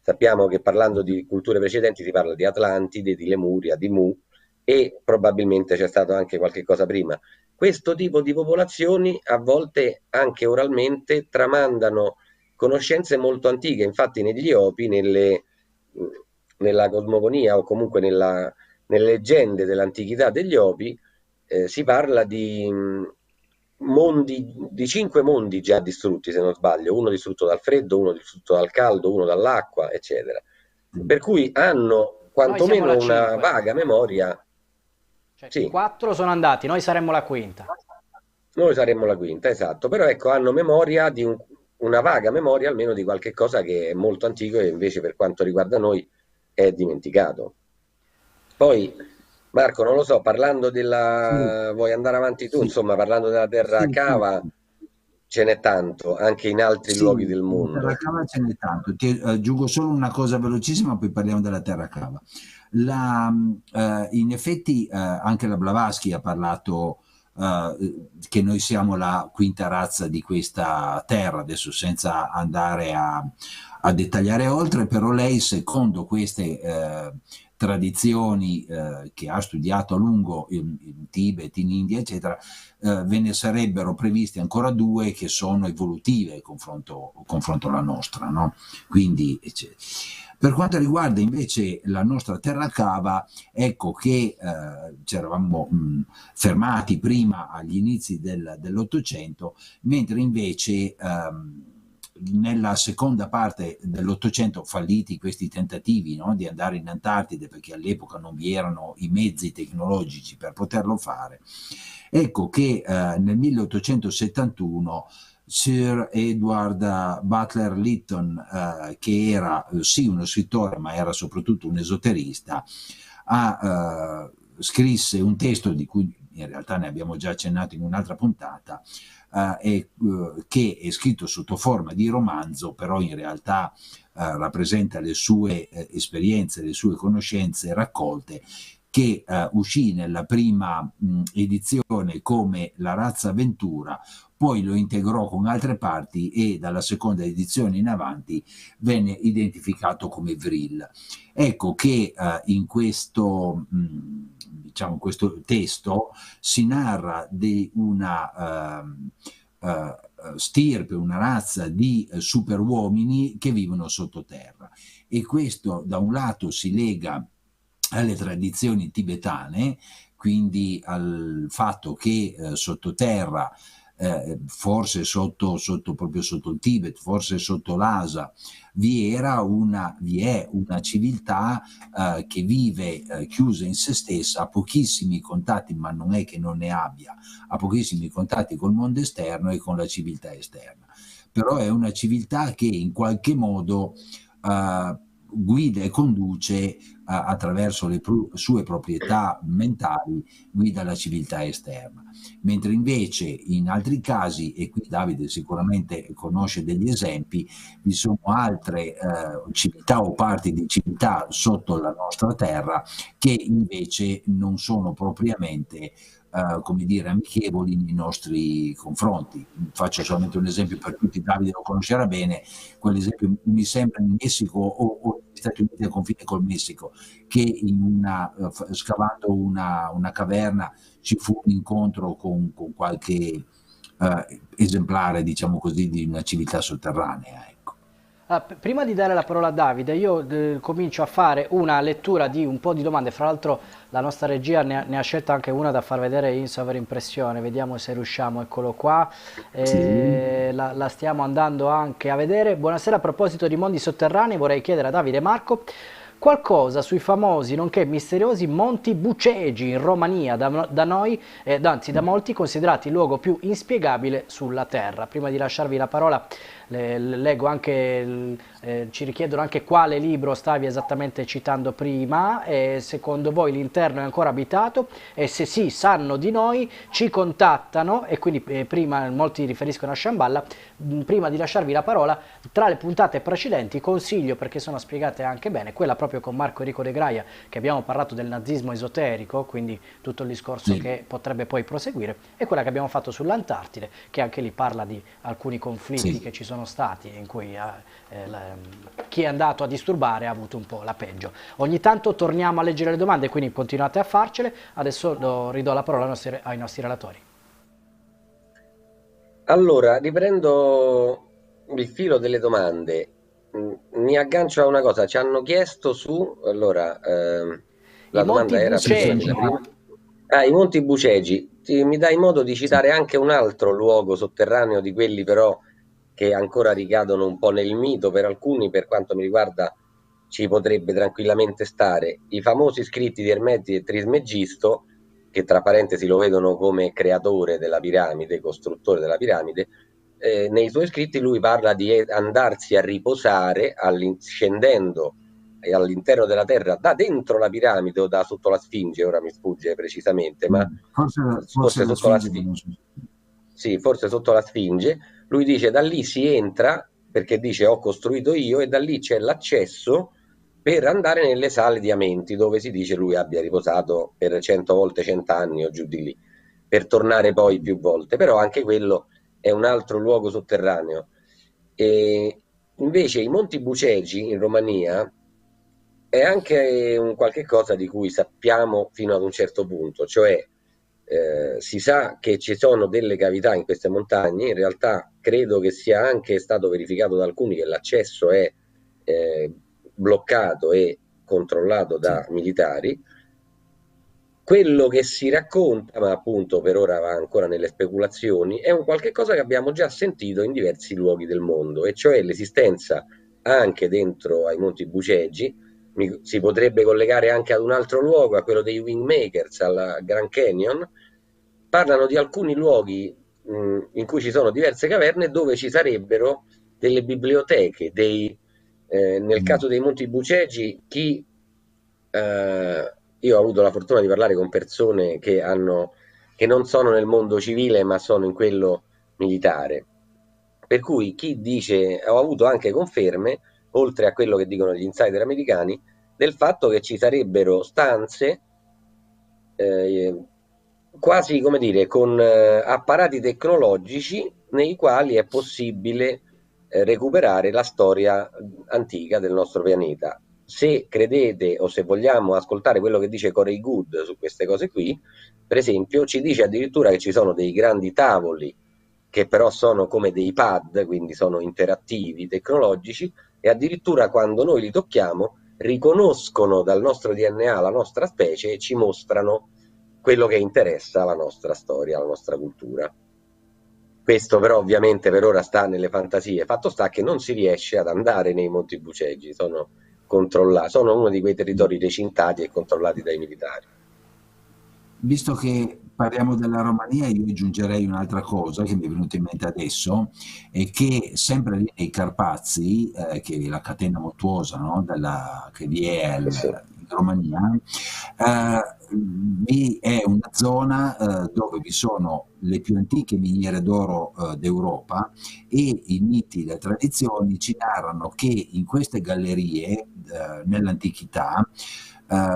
Speaker 3: Sappiamo che parlando di culture precedenti si parla di Atlantide, di Lemuria, di Mu e probabilmente c'è stato anche qualche cosa prima. Questo tipo di popolazioni a volte anche oralmente tramandano conoscenze molto antiche, infatti negli Opi, nella cosmogonia o comunque nelle leggende dell'antichità degli Opi, si parla di mondi, di 5 mondi già distrutti, se non sbaglio, uno distrutto dal freddo, uno distrutto dal caldo, uno dall'acqua, eccetera. Per cui hanno
Speaker 1: Noi siamo
Speaker 3: quantomeno
Speaker 1: la
Speaker 3: una
Speaker 1: 5,
Speaker 3: vaga memoria,
Speaker 1: cioè
Speaker 3: sì,
Speaker 1: 4 sono andati, noi saremmo la quinta.
Speaker 3: noi saremmo la quinta, esatto, però ecco, hanno memoria di una vaga memoria almeno di qualche cosa che è molto antico e invece per quanto riguarda noi è dimenticato. Poi, Marco, non lo so, parlando
Speaker 2: Sì,
Speaker 3: della... vuoi andare avanti tu,
Speaker 2: sì,
Speaker 3: insomma, parlando della terra
Speaker 2: sì, sì,
Speaker 3: cava,
Speaker 2: sì.
Speaker 3: ce n'è tanto, anche in altri
Speaker 2: Sì,
Speaker 3: luoghi del
Speaker 2: di terra
Speaker 3: mondo.
Speaker 2: cava ce n'è tanto. Ti aggiungo solo una cosa velocissima, poi parliamo della terra cava. In effetti anche la Blavatsky ha parlato che noi siamo la quinta razza di questa terra, adesso senza andare a dettagliare oltre, però lei, secondo queste tradizioni che ha studiato a lungo in Tibet, in India, eccetera, ve ne sarebbero previsti ancora due che sono evolutive confronto alla nostra, no? Quindi, per quanto riguarda invece la nostra terra cava, ecco che ci eravamo fermati prima agli inizi dell'Ottocento, mentre invece nella seconda parte dell'Ottocento, falliti questi tentativi, no, di andare in Antartide, perché all'epoca non vi erano i mezzi tecnologici per poterlo fare, ecco che nel 1871 Sir Edward Butler Lytton, che era sì uno scrittore ma era soprattutto un esoterista, scrisse un testo di cui in realtà ne abbiamo già accennato in un'altra puntata, che è scritto sotto forma di romanzo, però in realtà rappresenta le sue esperienze, le sue conoscenze raccolte, che uscì nella prima edizione come La razza avventura, poi lo integrò con altre parti e dalla seconda edizione in avanti venne identificato come Vril. Ecco che in questo, diciamo, questo testo si narra di una stirpe, una razza di superuomini che vivono sottoterra, e questo da un lato si lega alle tradizioni tibetane, quindi al fatto che sottoterra forse proprio sotto il Tibet, forse sotto l'Asa, vi è una civiltà che vive chiusa in se stessa, ha pochissimi contatti, ma non è che non ne abbia, ha pochissimi contatti col mondo esterno e con la civiltà esterna. Però è una civiltà che in qualche modo guida e conduce attraverso le sue proprietà mentali, guida la civiltà esterna. Mentre invece in altri casi, e qui Davide sicuramente conosce degli esempi, vi sono altre civiltà o parti di civiltà sotto la nostra terra che invece non sono propriamente come dire, amichevoli nei nostri confronti. Faccio solamente un esempio per tutti, Davide lo conoscerà bene, quell'esempio mi sembra in Messico o negli Stati Uniti al confine col Messico, che scavando una caverna ci fu un incontro con qualche esemplare, diciamo così, di una civiltà sotterranea.
Speaker 1: Prima di dare la parola a Davide, io comincio a fare una lettura di un po' di domande. Fra l'altro la nostra regia ne ha scelta anche una da far vedere in sovraimpressione, vediamo se riusciamo, eccolo qua.
Speaker 2: Sì.
Speaker 1: La stiamo andando anche a vedere. Buonasera, a proposito di mondi sotterranei vorrei chiedere a Davide e Marco qualcosa sui famosi nonché misteriosi Monti Bucegi in Romania, da noi, anzi da molti considerati il luogo più inspiegabile sulla Terra. Prima di lasciarvi la parola leggo anche, ci richiedono anche quale libro stavi esattamente citando prima, e secondo voi l'interno è ancora abitato, e se sì sanno di noi, ci contattano, e quindi prima molti riferiscono a Shambhala. Prima di lasciarvi la parola, tra le puntate precedenti consiglio, perché sono spiegate anche bene, quella proprio con Marco Enrico De Graia, che abbiamo parlato del nazismo esoterico, quindi tutto il discorso
Speaker 2: Sì.
Speaker 1: che potrebbe poi proseguire, e quella che abbiamo fatto sull'Antartide, che anche lì parla di alcuni conflitti
Speaker 2: Sì.
Speaker 1: che ci sono stati, in cui chi è andato a disturbare ha avuto un po' la peggio. Ogni tanto torniamo a leggere le domande, quindi continuate a farcele. Adesso ridò la parola ai nostri relatori.
Speaker 3: Allora, riprendo il filo delle domande. Mi aggancio a una cosa, ci hanno chiesto su, allora,
Speaker 1: I
Speaker 3: la
Speaker 1: Monti
Speaker 3: domanda era,
Speaker 2: Sì, sì,
Speaker 3: perdonami,
Speaker 1: Bucegi.
Speaker 3: la prima. Ah, i Monti Bucegi. Mi dai modo di
Speaker 2: sì.
Speaker 3: citare anche un altro luogo sotterraneo di quelli però che ancora ricadono un po' nel mito per alcuni, per quanto mi riguarda ci potrebbe tranquillamente stare. I famosi scritti di Ermeti e Trismegisto, che tra parentesi lo vedono come creatore della piramide, costruttore della piramide, nei suoi scritti lui parla di andarsi a riposare scendendo all'interno della terra da dentro la piramide o da sotto la Sfinge, ora mi sfugge precisamente, ma
Speaker 2: Forse
Speaker 3: forse
Speaker 2: la
Speaker 3: sotto la
Speaker 2: Sfinge, ma
Speaker 3: Sfinge.
Speaker 2: non so.
Speaker 3: Sì, forse sotto la Sfinge. Lui dice da lì si entra perché dice ho costruito io e da lì c'è l'accesso per andare nelle sale di Amenti dove si dice lui abbia riposato per 100 volte 100 anni o giù di lì, per tornare poi più volte. Però anche quello è un altro luogo sotterraneo. E invece i Monti Bucegi in Romania è anche un qualche cosa di cui sappiamo fino ad un certo punto, cioè si sa che ci sono delle cavità in queste montagne, in realtà credo che sia anche stato verificato da alcuni che l'accesso è bloccato e controllato
Speaker 2: Sì.
Speaker 3: da militari. Quello che si racconta, ma appunto per ora va ancora nelle speculazioni, è un qualche cosa che abbiamo già sentito in diversi luoghi del mondo, e cioè l'esistenza anche dentro ai Monti Bucegi. Si potrebbe collegare anche ad un altro luogo, a quello dei Wingmakers, al Grand Canyon. Parlano di alcuni luoghi in cui ci sono diverse caverne dove ci sarebbero delle biblioteche, nel
Speaker 2: Mm.
Speaker 3: caso dei Monti Bucegi, io ho avuto la fortuna di parlare con persone che non sono nel mondo civile ma sono in quello militare. Per cui chi dice, ho avuto anche conferme, oltre a quello che dicono gli insider americani, del fatto che ci sarebbero stanze eh, quasi come dire con apparati tecnologici nei quali è possibile recuperare la storia antica del nostro pianeta. Se credete o se vogliamo ascoltare quello che dice Corey Good su queste cose qui, per esempio, ci dice addirittura che ci sono dei grandi tavoli che però sono come dei pad, quindi sono interattivi, tecnologici, e addirittura quando noi li tocchiamo riconoscono dal nostro DNA la nostra specie e ci mostrano quello che interessa la nostra storia, la nostra cultura. Questo però ovviamente per ora sta nelle fantasie. Fatto sta che non si riesce ad andare nei Monti Bucegi, sono controllati, sono uno di quei territori recintati e controllati dai militari.
Speaker 2: Visto che parliamo della Romania, io aggiungerei un'altra cosa che mi è venuta in mente adesso, è che sempre lì nei Carpazi, che è la catena montuosa, no, che vi è
Speaker 3: Sì, sì.
Speaker 2: in Romania, vi è una zona dove vi sono le più antiche miniere d'oro d'Europa, e i miti, le tradizioni ci narrano che in queste gallerie nell'antichità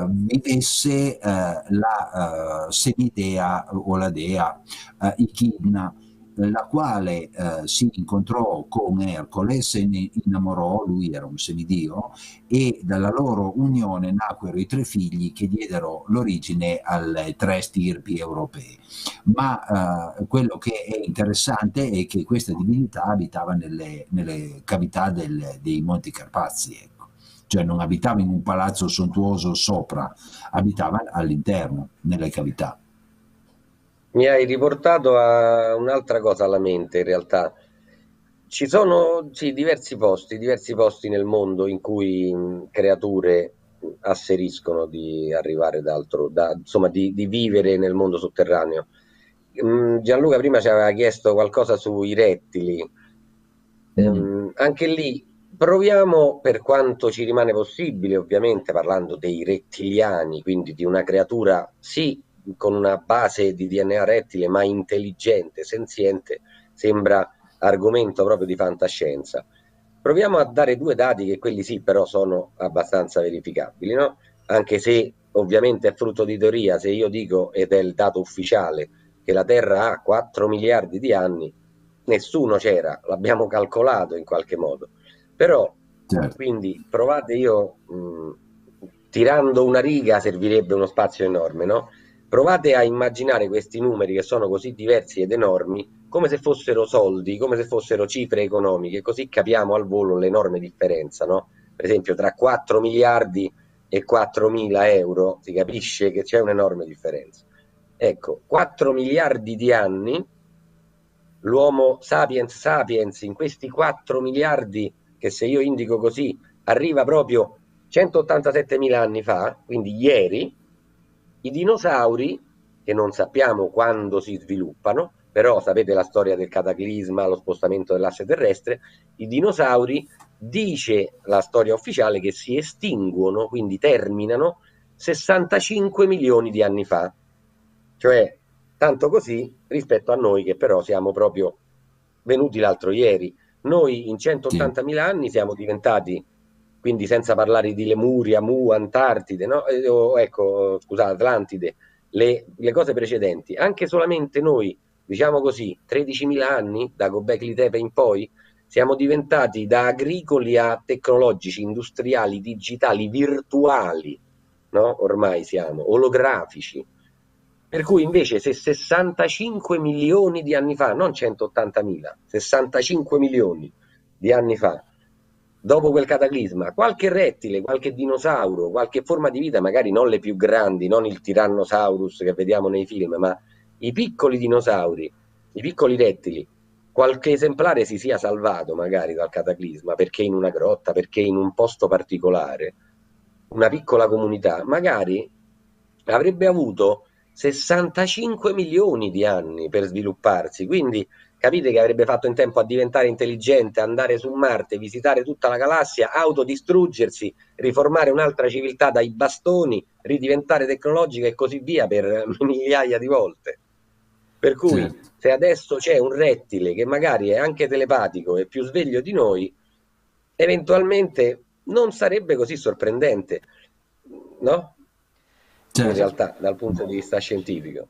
Speaker 2: vivesse la semidea o la dea Ichidna, la quale si incontrò con Ercole, se ne innamorò, lui era un semidio, e dalla loro unione nacquero i tre figli che diedero l'origine alle tre stirpi europee. Ma quello che è interessante è che questa divinità abitava nelle cavità dei Monti Carpazi, ecco. Cioè non abitava in un palazzo sontuoso sopra, abitava all'interno, nelle cavità.
Speaker 3: Mi hai riportato a un'altra cosa alla mente, in realtà. Ci sono sì, diversi posti nel mondo in cui creature asseriscono di arrivare insomma, di vivere nel mondo sotterraneo. Gianluca prima ci aveva chiesto qualcosa sui rettili.
Speaker 2: Mm,
Speaker 3: Anche lì proviamo, per quanto ci rimane possibile, ovviamente parlando dei rettiliani, quindi di una creatura sì con una base di DNA rettile, ma intelligente, senziente, sembra argomento proprio di fantascienza. Proviamo a dare due dati che quelli sì, però sono abbastanza verificabili, no? Anche se ovviamente è frutto di teoria, se io dico, ed è il dato ufficiale, che la Terra ha 4 miliardi di anni, nessuno c'era, l'abbiamo calcolato in qualche modo. Però,
Speaker 2: certo.
Speaker 3: quindi provate io, tirando una riga servirebbe uno spazio enorme, no? Provate a immaginare questi numeri che sono così diversi ed enormi come se fossero soldi, come se fossero cifre economiche, così capiamo al volo l'enorme differenza, no? Per esempio, tra 4 miliardi e 4.000 euro si capisce che c'è un'enorme differenza. Ecco, 4 miliardi di anni, l'Homo sapiens sapiens in questi 4 miliardi, che se io indico così, arriva proprio 187.000 anni fa, quindi ieri, i dinosauri, che non sappiamo quando si sviluppano, però sapete la storia del cataclisma, lo spostamento dell'asse terrestre, i dinosauri, dice la storia ufficiale, che si estinguono, quindi terminano 65 milioni di anni fa, cioè tanto così rispetto a noi che però siamo proprio venuti l'altro ieri. Noi in
Speaker 2: Sì,
Speaker 3: 180.000 anni siamo diventati, quindi senza parlare di Lemuria, Mu, Antartide, no? Ecco, scusate, Atlantide, le cose precedenti, anche solamente noi, diciamo così, 13.000 anni, da Gobekli Tepe in poi, siamo diventati da agricoli a tecnologici, industriali, digitali, virtuali, no? Ormai siamo olografici. Per cui invece se 65 milioni di anni fa, non 180.000, 65 milioni di anni fa, dopo quel cataclisma, qualche rettile, qualche dinosauro, qualche forma di vita, magari non le più grandi, non il Tyrannosaurus che vediamo nei film, ma i piccoli dinosauri, i piccoli rettili, qualche esemplare si sia salvato magari dal cataclisma, perché in una grotta, perché in un posto particolare, una piccola comunità, magari avrebbe avuto 65 milioni di anni per svilupparsi, quindi capite che avrebbe fatto in tempo a diventare intelligente, andare su Marte, visitare tutta la galassia, autodistruggersi, riformare un'altra civiltà dai bastoni, ridiventare tecnologica e così via per migliaia di volte. Per cui
Speaker 2: certo.
Speaker 3: se adesso c'è un rettile che magari è anche telepatico e più sveglio di noi, eventualmente non sarebbe così sorprendente, no? In
Speaker 2: Certo.
Speaker 3: realtà, dal punto di vista scientifico.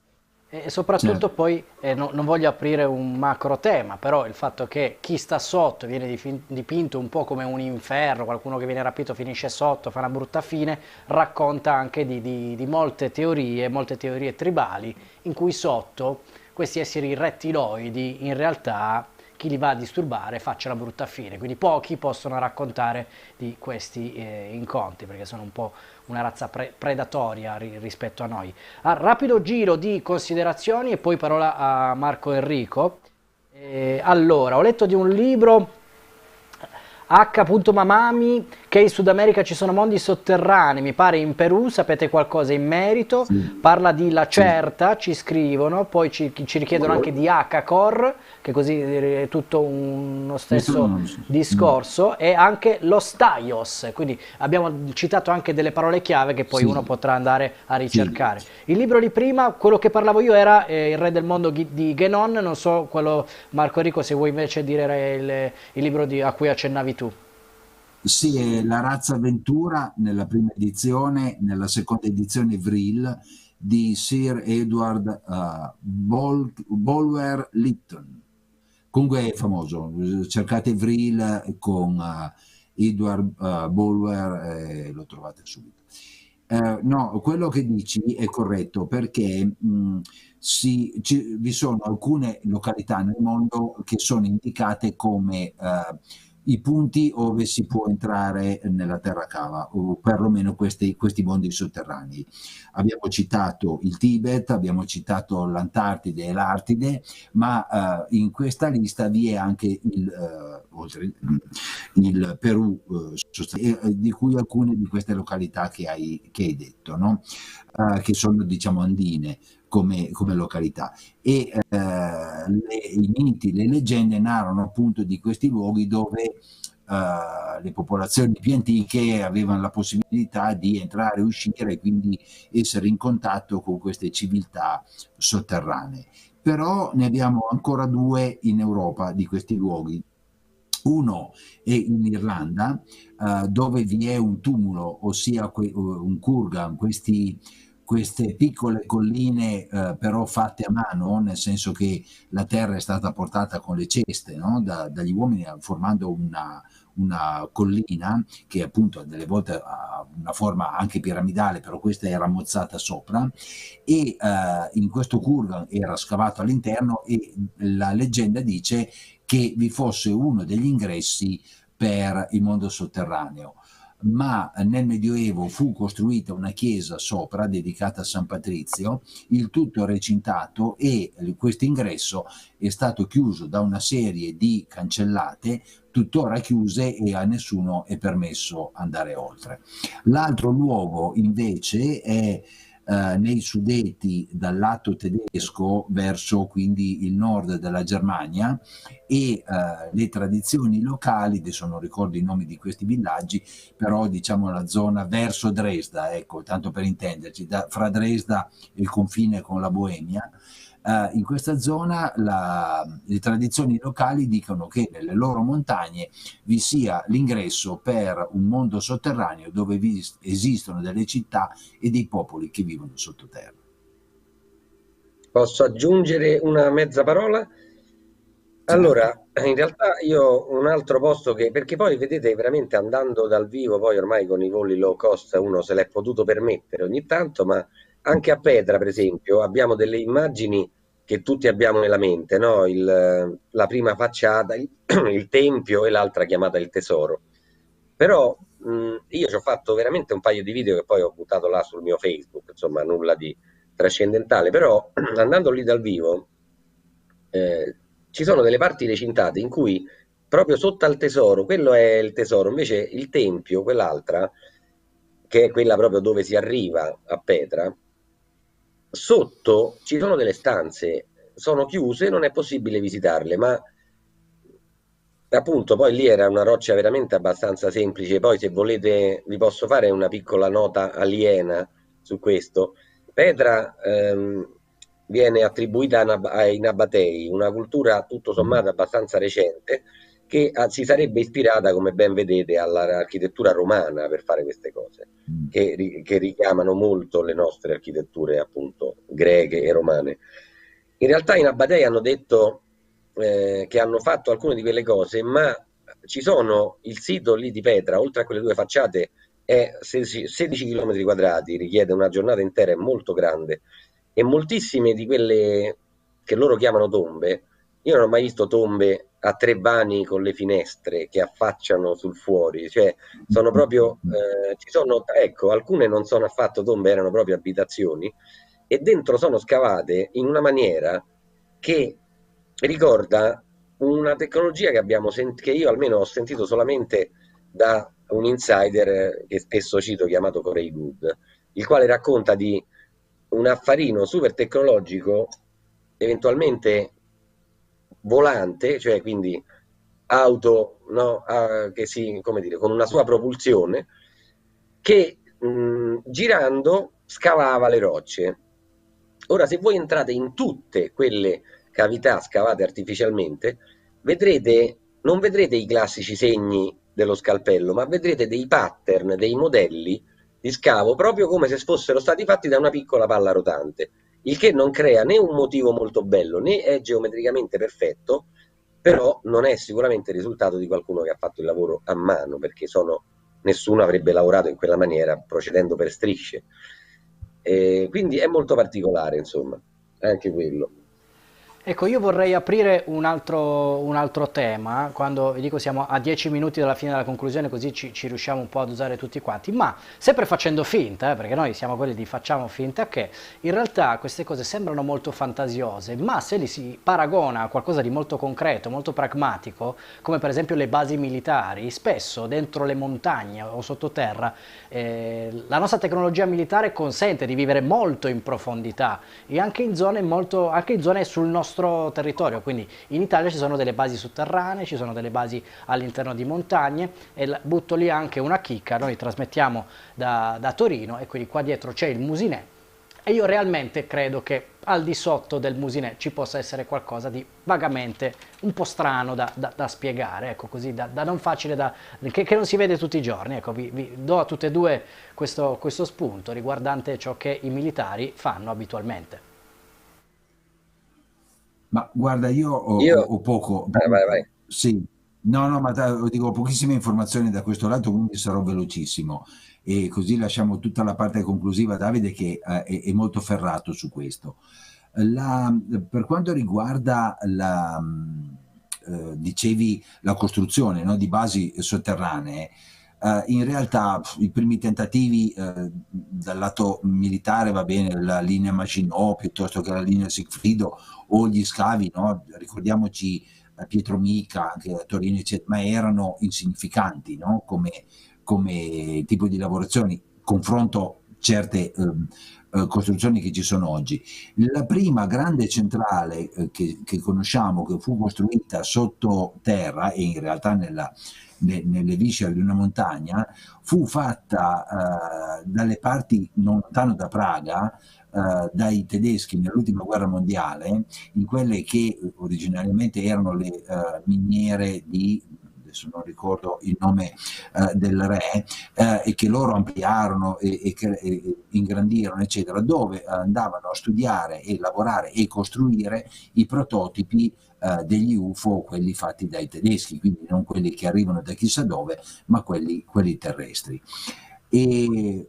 Speaker 1: E soprattutto
Speaker 2: Certo.
Speaker 1: poi, non voglio aprire un macro tema, però il fatto che chi sta sotto viene dipinto un po' come un inferno, qualcuno che viene rapito finisce sotto, fa una brutta fine, racconta anche di molte teorie tribali, in cui sotto questi esseri rettiloidi in realtà chi li va a disturbare faccia la brutta fine, quindi pochi possono raccontare di questi incontri perché sono un po' una razza predatoria rispetto a noi. Rapido giro di considerazioni e poi parola a Marco Enrico. Allora, ho letto di un libro H. Mamami che in Sud America ci sono mondi sotterranei, mi pare in Perù, sapete qualcosa in merito?
Speaker 2: Sì,
Speaker 1: Parla di
Speaker 2: sì.
Speaker 1: Lacerta, ci scrivono, poi ci richiedono anche di H-Core, che così è tutto uno
Speaker 2: Questo
Speaker 1: stesso
Speaker 2: non lo so.
Speaker 1: discorso, e anche lo Staios, quindi abbiamo citato anche delle parole chiave che poi uno
Speaker 2: Sì,
Speaker 1: potrà andare a
Speaker 2: sì.
Speaker 1: ricercare. Il libro di prima, quello che parlavo io era Il Re del Mondo di Guénon, non so quello Marco Enrico se vuoi invece dire il libro a cui accennavi tu.
Speaker 2: Sì, è La razza avventura nella prima edizione, nella seconda edizione Vril di Sir Edward Bulwer-Lytton. Comunque è famoso, cercate Vril con Edward Bulwer e lo trovate subito. No, quello che dici è corretto perché vi sono alcune località nel mondo che sono indicate come i punti dove si può entrare nella terra cava, o perlomeno questi mondi sotterranei. Abbiamo citato il Tibet, abbiamo citato l'Antartide e l'Artide, ma in questa lista vi è anche oltre il Perù, di cui alcune di queste località che hai detto, no? Che sono diciamo andine come località. E i miti, le leggende narrano appunto di questi luoghi dove le popolazioni più antiche avevano la possibilità di entrare e uscire e quindi essere in contatto con queste civiltà sotterranee. Però ne abbiamo ancora due in Europa di questi luoghi. Uno è in Irlanda, dove vi è un tumulo, ossia un kurgan, queste piccole colline però fatte a mano, nel senso che la terra è stata portata con le ceste, no? Dagli uomini formando una collina che appunto delle volte ha una forma anche piramidale, però questa era mozzata sopra e in questo kurgan era scavato all'interno e la leggenda dice che vi fosse uno degli ingressi per il mondo sotterraneo. Ma nel Medioevo fu costruita una chiesa sopra dedicata a San Patrizio, il tutto recintato e questo ingresso è stato chiuso da una serie di cancellate, tuttora chiuse e a nessuno è permesso andare oltre. L'altro luogo invece è nei Sudeti dal lato tedesco verso quindi il nord della Germania e le tradizioni locali, adesso non ricordo i nomi di questi villaggi, però diciamo la zona verso Dresda, ecco, tanto per intenderci, fra Dresda e il confine con la Boemia, in questa zona le tradizioni locali dicono che nelle loro montagne vi sia l'ingresso per un mondo sotterraneo dove esistono delle città e dei popoli che vivono sottoterra.
Speaker 3: Posso aggiungere una mezza parola?
Speaker 2: Certo.
Speaker 3: Allora, in realtà io ho un altro posto che, perché poi vedete veramente andando dal vivo, poi ormai con i voli low cost uno se l'è potuto permettere ogni tanto, ma anche a Petra, per esempio, abbiamo delle immagini che tutti abbiamo nella mente, no? La prima facciata, il tempio e l'altra chiamata il tesoro. Però io ci ho fatto veramente un paio di video che poi ho buttato là sul mio Facebook, insomma, nulla di trascendentale, però andando lì dal vivo eh, ci sono delle parti recintate in cui proprio sotto al tesoro, quello è il tesoro, invece il tempio, quell'altra, che è quella proprio dove si arriva a Petra, sotto ci sono delle stanze, sono chiuse, non è possibile visitarle, ma appunto poi lì era una roccia veramente abbastanza semplice, poi se volete vi posso fare una piccola nota aliena su questo. Petra viene attribuita ai Nabatei, una cultura tutto
Speaker 2: Mm,
Speaker 3: sommato abbastanza recente, che si sarebbe ispirata, come ben vedete, all'architettura romana per fare queste cose,
Speaker 2: mm,
Speaker 3: che richiamano molto le nostre architetture, appunto, greche e romane. In realtà i Nabatei hanno detto che hanno fatto alcune di quelle cose, ma ci sono il sito lì di Petra, oltre a quelle due facciate, è 16 km quadrati, richiede una giornata intera, è molto grande e moltissime di quelle che loro chiamano tombe, io non ho mai visto tombe a tre vani con le finestre che affacciano sul fuori, cioè sono proprio, ci sono, ecco, alcune non sono affatto tombe, erano proprio abitazioni e dentro sono scavate in una maniera che ricorda una tecnologia che che io almeno ho sentito solamente da un insider che spesso cito, chiamato Corey Good, il quale racconta di un affarino super tecnologico, eventualmente volante, cioè quindi auto, no, che si, come dire, con una sua propulsione, che girando scavava le rocce. Ora, se voi entrate in tutte quelle cavità scavate artificialmente, non vedrete i classici segni dello scalpello, ma vedrete dei pattern, dei modelli di scavo, proprio come se fossero stati fatti da una piccola palla rotante, il che non crea né un motivo molto bello, né è geometricamente perfetto, però non è sicuramente il risultato di qualcuno che ha fatto il lavoro a mano, perché nessuno avrebbe lavorato in quella maniera procedendo per strisce. Quindi è molto particolare, insomma, anche quello.
Speaker 1: Ecco, io vorrei aprire un altro tema, quando vi dico siamo a 10 minuti dalla fine della conclusione, così ci riusciamo un po' ad usare tutti quanti, ma sempre facendo finta, perché noi siamo quelli di facciamo finta che in realtà queste cose sembrano molto fantasiose, ma se li si paragona a qualcosa di molto concreto, molto pragmatico, come per esempio le basi militari, spesso dentro le montagne o sottoterra, la nostra tecnologia militare consente di vivere molto in profondità e anche in zone anche in zone sul nostro territorio, quindi in Italia ci sono delle basi sotterranee, ci sono delle basi all'interno di montagne e butto lì anche una chicca, noi trasmettiamo da Torino e quindi qua dietro c'è il Musinè e io realmente credo che al di sotto del Musinè ci possa essere qualcosa di vagamente un po' strano da spiegare, ecco, così da non facile, che non si vede tutti i giorni. Ecco, vi do a tutte e due questo spunto riguardante ciò che i militari fanno abitualmente.
Speaker 2: Ma guarda, io
Speaker 3: Io,
Speaker 2: ho poco,
Speaker 3: vai, vai.
Speaker 2: sì, no, no, ma dico, ho pochissime informazioni da questo lato, quindi sarò velocissimo e così lasciamo tutta la parte conclusiva a Davide che è molto ferrato su questo. La- per quanto riguarda dicevi, la costruzione, no, di basi sotterranee, in realtà i primi tentativi dal lato militare va bene, la linea Maginot piuttosto che la linea Sigfrido o gli scavi, no? Ricordiamoci Pietro Mica, anche a Torino, eccetera, ma erano insignificanti, no? Come tipo di lavorazioni, confronto certe costruzioni che ci sono oggi. La prima grande centrale che conosciamo, che fu costruita sottoterra e in realtà nelle viscere di una montagna, fu fatta dalle parti non lontano da Praga, dai tedeschi nell'ultima guerra mondiale, in quelle che originariamente erano le miniere di, adesso non ricordo il nome del re, e che loro ampliarono e ingrandirono, eccetera, dove andavano a studiare e lavorare e costruire i prototipi degli UFO, quelli fatti dai tedeschi, quindi non quelli che arrivano da chissà dove, ma quelli terrestri. E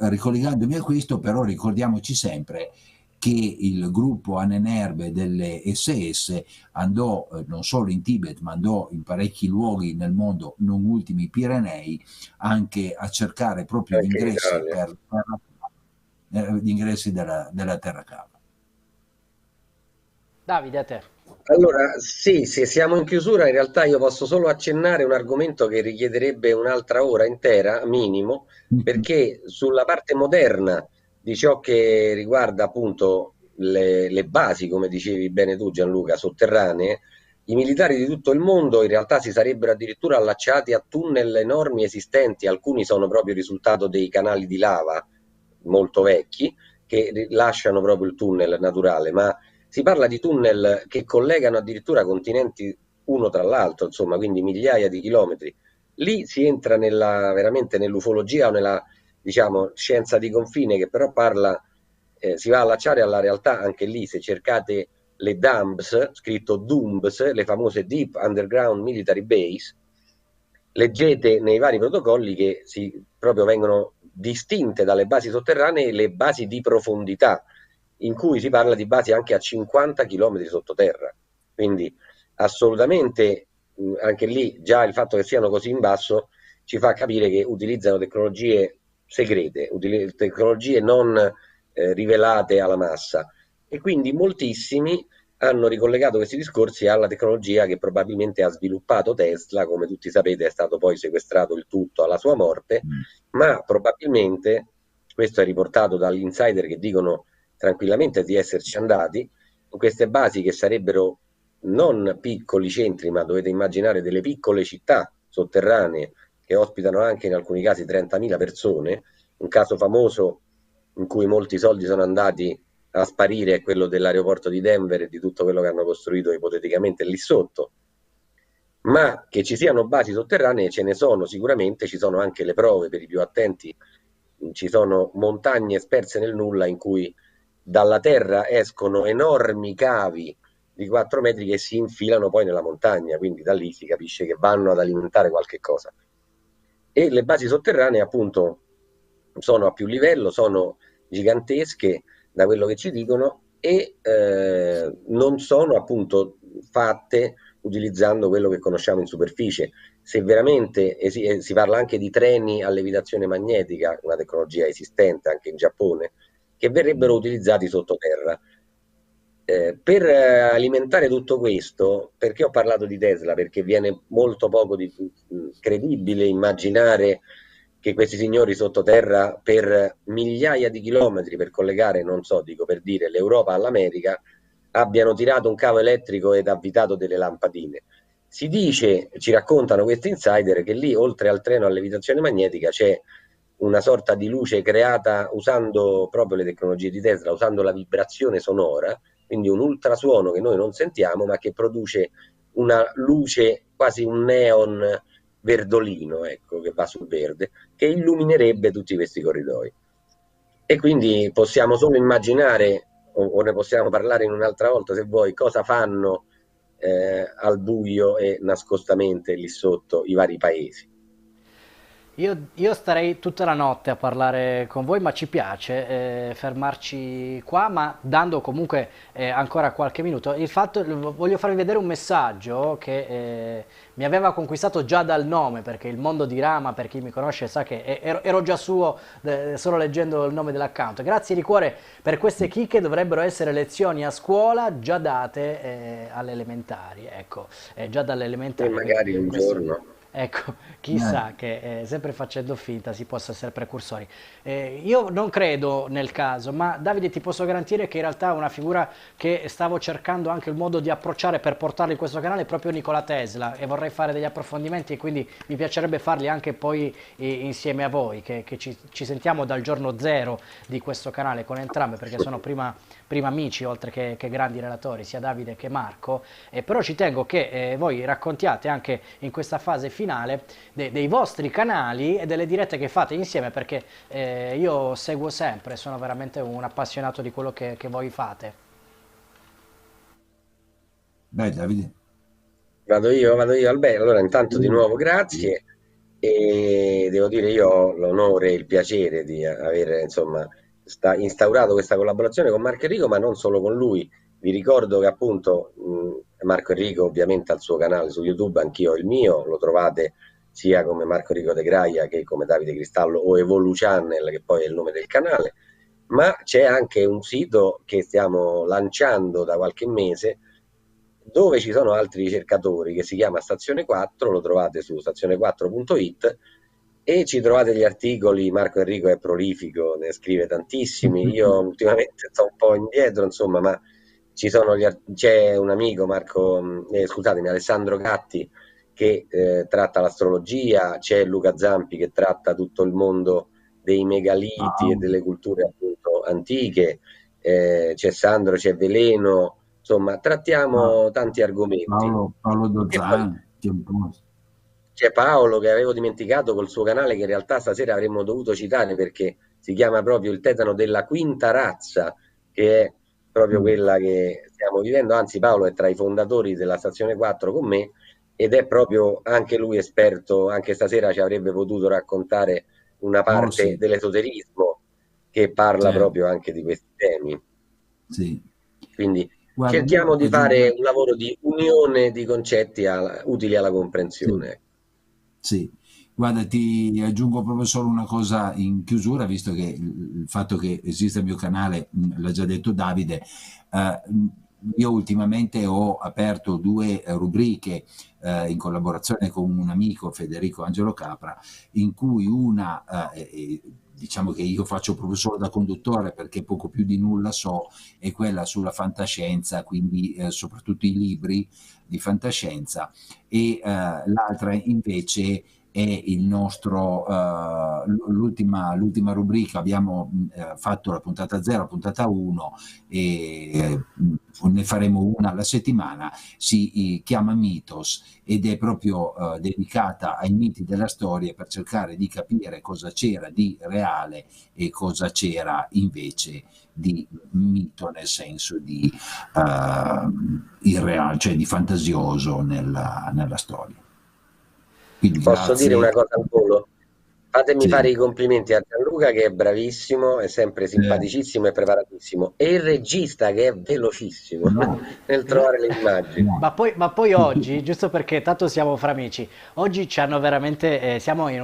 Speaker 2: ricollegandomi a questo, però ricordiamoci sempre che il gruppo Ahnenerbe delle SS andò non solo in Tibet, ma andò in parecchi luoghi nel mondo, non ultimi i Pirenei, anche a cercare proprio gli
Speaker 3: Anche in
Speaker 2: ingressi,
Speaker 3: Italia.
Speaker 2: gli ingressi della terra cava.
Speaker 1: Davide, a te.
Speaker 3: Allora, sì, se siamo in chiusura, in realtà io posso solo accennare un argomento che richiederebbe un'altra ora intera, minimo, perché sulla parte moderna di ciò che riguarda appunto le basi, come dicevi bene tu Gianluca, sotterranee, i militari di tutto il mondo in realtà si sarebbero addirittura allacciati a tunnel enormi esistenti, alcuni sono proprio il risultato dei canali di lava molto vecchi, che lasciano proprio il tunnel naturale, ma si parla di tunnel che collegano addirittura continenti uno tra l'altro, insomma, quindi migliaia di chilometri. Lì si entra veramente nell'ufologia o nella, diciamo, scienza di confine che però parla, si va a allacciare alla realtà anche lì, se cercate le DUMBS, scritto DUMBS, le famose Deep Underground Military Base, leggete nei vari protocolli che proprio vengono distinte dalle basi sotterranee le basi di profondità, in cui si parla di basi anche a 50 km sottoterra. Quindi assolutamente anche lì già il fatto che siano così in basso ci fa capire che utilizzano tecnologie segrete, tecnologie non rivelate alla massa. E quindi moltissimi hanno ricollegato questi discorsi alla tecnologia che probabilmente ha sviluppato Tesla. Come tutti sapete, è stato poi sequestrato il tutto alla sua morte,
Speaker 2: Mm.
Speaker 3: ma probabilmente, questo è riportato dagli insider che dicono tranquillamente di esserci andati, in queste basi che sarebbero non piccoli centri, ma dovete immaginare delle piccole città sotterranee che ospitano anche in alcuni casi 30.000 persone. Un caso famoso in cui molti soldi sono andati a sparire è quello dell'aeroporto di Denver e di tutto quello che hanno costruito ipoteticamente lì sotto. Ma che ci siano basi sotterranee ce ne sono sicuramente, ci sono anche le prove per i più attenti, ci sono montagne sperse nel nulla in cui dalla terra escono enormi cavi di 4 metri che si infilano poi nella montagna, quindi da lì si capisce che vanno ad alimentare qualche cosa. E le basi sotterranee appunto sono a più livello, sono gigantesche da quello che ci dicono e non sono appunto fatte utilizzando quello che conosciamo in superficie. Se veramente si parla anche di treni a levitazione magnetica, una tecnologia esistente anche in Giappone, che verrebbero utilizzati sottoterra. Per alimentare tutto questo, perché ho parlato di Tesla? Perché viene molto poco credibile immaginare che questi signori sottoterra per migliaia di chilometri per collegare, non so, dico per dire, l'Europa all'America, abbiano tirato un cavo elettrico ed avvitato delle lampadine. Si dice, ci raccontano questi insider, che lì oltre al treno a levitazione magnetica c'è una sorta di luce creata usando proprio le tecnologie di Tesla, usando la vibrazione sonora, quindi un ultrasuono che noi non sentiamo, ma che produce una luce, quasi un neon verdolino, ecco, che va sul verde, che illuminerebbe tutti questi corridoi. E quindi possiamo solo immaginare, o ne possiamo parlare in un'altra volta se vuoi, cosa fanno al buio e nascostamente lì sotto i vari paesi.
Speaker 1: Io starei tutta la notte a parlare con voi, ma ci piace fermarci qua, ma dando comunque ancora qualche minuto. Voglio farvi vedere un messaggio che mi aveva conquistato già dal nome, perché il mondo di Rama, per chi mi conosce, sa che ero già suo solo leggendo il nome dell'account. Grazie di cuore per queste chicche, dovrebbero essere lezioni a scuola già date alle elementari, ecco, già dalle
Speaker 3: E
Speaker 1: elementari, quindi
Speaker 3: magari un
Speaker 1: questo.
Speaker 3: giorno.
Speaker 1: Ecco,
Speaker 2: Eh,
Speaker 1: chissà che sempre facendo finta si possa essere precursori. Io non credo nel caso, ma Davide ti posso garantire che in realtà una figura che stavo cercando anche il modo di approcciare per portarlo in questo canale è proprio Nikola Tesla e vorrei fare degli approfondimenti e quindi mi piacerebbe farli anche poi insieme a voi, che ci sentiamo dal giorno zero di questo canale con entrambe perché sono prima amici oltre che grandi relatori, sia Davide che Marco, però ci tengo che voi raccontiate anche in questa fase finale dei vostri canali e delle dirette che fate insieme perché io seguo sempre, sono veramente un appassionato di quello che voi fate.
Speaker 2: Beh, Davide.
Speaker 3: Vado io Alberto. Allora, intanto di nuovo grazie e devo dire io ho l'onore e il piacere di aver insomma instaurato questa collaborazione con Marco Enrico, ma non solo con lui. Vi ricordo che appunto Marco Enrico ovviamente ha il suo canale su YouTube, anch'io ho il mio, lo trovate sia come Marco Enrico De Graia che come Davide Cristallo o Evolu Channel, che poi è il nome del canale, ma c'è anche un sito che stiamo lanciando da qualche mese dove ci sono altri ricercatori che si chiama Stazione 4, lo trovate su stazione4.it e ci trovate gli articoli. Marco Enrico è prolifico, ne scrive tantissimi, io ultimamente sto un po' indietro, insomma, ma c'è un amico, scusatemi, Alessandro Gatti, che tratta l'astrologia, c'è Luca Zampi che tratta tutto il mondo dei megaliti e
Speaker 2: Paolo,
Speaker 3: delle culture appunto antiche, c'è Sandro, c'è Veleno, insomma,
Speaker 2: Pa-
Speaker 3: trattiamo tanti argomenti.
Speaker 2: Paolo
Speaker 3: E poi
Speaker 2: Dozan, che è un po'.
Speaker 3: c'è Paolo che avevo dimenticato col suo canale che in realtà stasera avremmo dovuto citare perché si chiama proprio Il tetano della quinta razza, che è proprio quella che stiamo vivendo. Anzi, Paolo è tra i fondatori della Stazione 4 con me ed è proprio anche lui esperto, anche stasera ci avrebbe potuto raccontare una
Speaker 2: Oh
Speaker 3: parte
Speaker 2: sì,
Speaker 3: dell'esoterismo che parla
Speaker 2: certo,
Speaker 3: proprio anche di questi temi.
Speaker 2: sì.
Speaker 3: Quindi
Speaker 2: Guarda,
Speaker 3: cerchiamo
Speaker 2: io
Speaker 3: di fare
Speaker 2: aggiungo,
Speaker 3: un lavoro di unione di concetti utili alla
Speaker 2: sì.
Speaker 3: comprensione.
Speaker 2: Sì, guarda, ti aggiungo proprio solo una cosa in chiusura, visto che il fatto che esiste il mio canale, l'ha già detto Davide, eh, io ultimamente ho aperto 2 rubriche in collaborazione con un amico, Federico Angelo Capra, in cui una, diciamo che io faccio proprio solo da conduttore perché poco più di nulla so, è quella sulla fantascienza, quindi soprattutto i libri di fantascienza, e l'altra invece è il nostro, l'ultima rubrica. Abbiamo fatto la puntata 0, la puntata 1, e ne faremo una alla settimana. Si chiama Mythos ed è proprio dedicata ai miti della storia, per cercare di capire cosa c'era di reale e cosa c'era invece di mito, nel senso di irreale, cioè di fantasioso nella storia. Quindi
Speaker 3: Posso dire una
Speaker 2: grazie.
Speaker 3: cosa al volo? Fatemi fare
Speaker 2: Sì.
Speaker 3: i complimenti a Gianluca che è bravissimo, è sempre simpaticissimo e preparatissimo, e il regista che è velocissimo
Speaker 2: No,
Speaker 3: nel trovare le immagini.
Speaker 2: no.
Speaker 1: Ma poi oggi, giusto perché tanto siamo fra amici, oggi ci hanno veramente, siamo in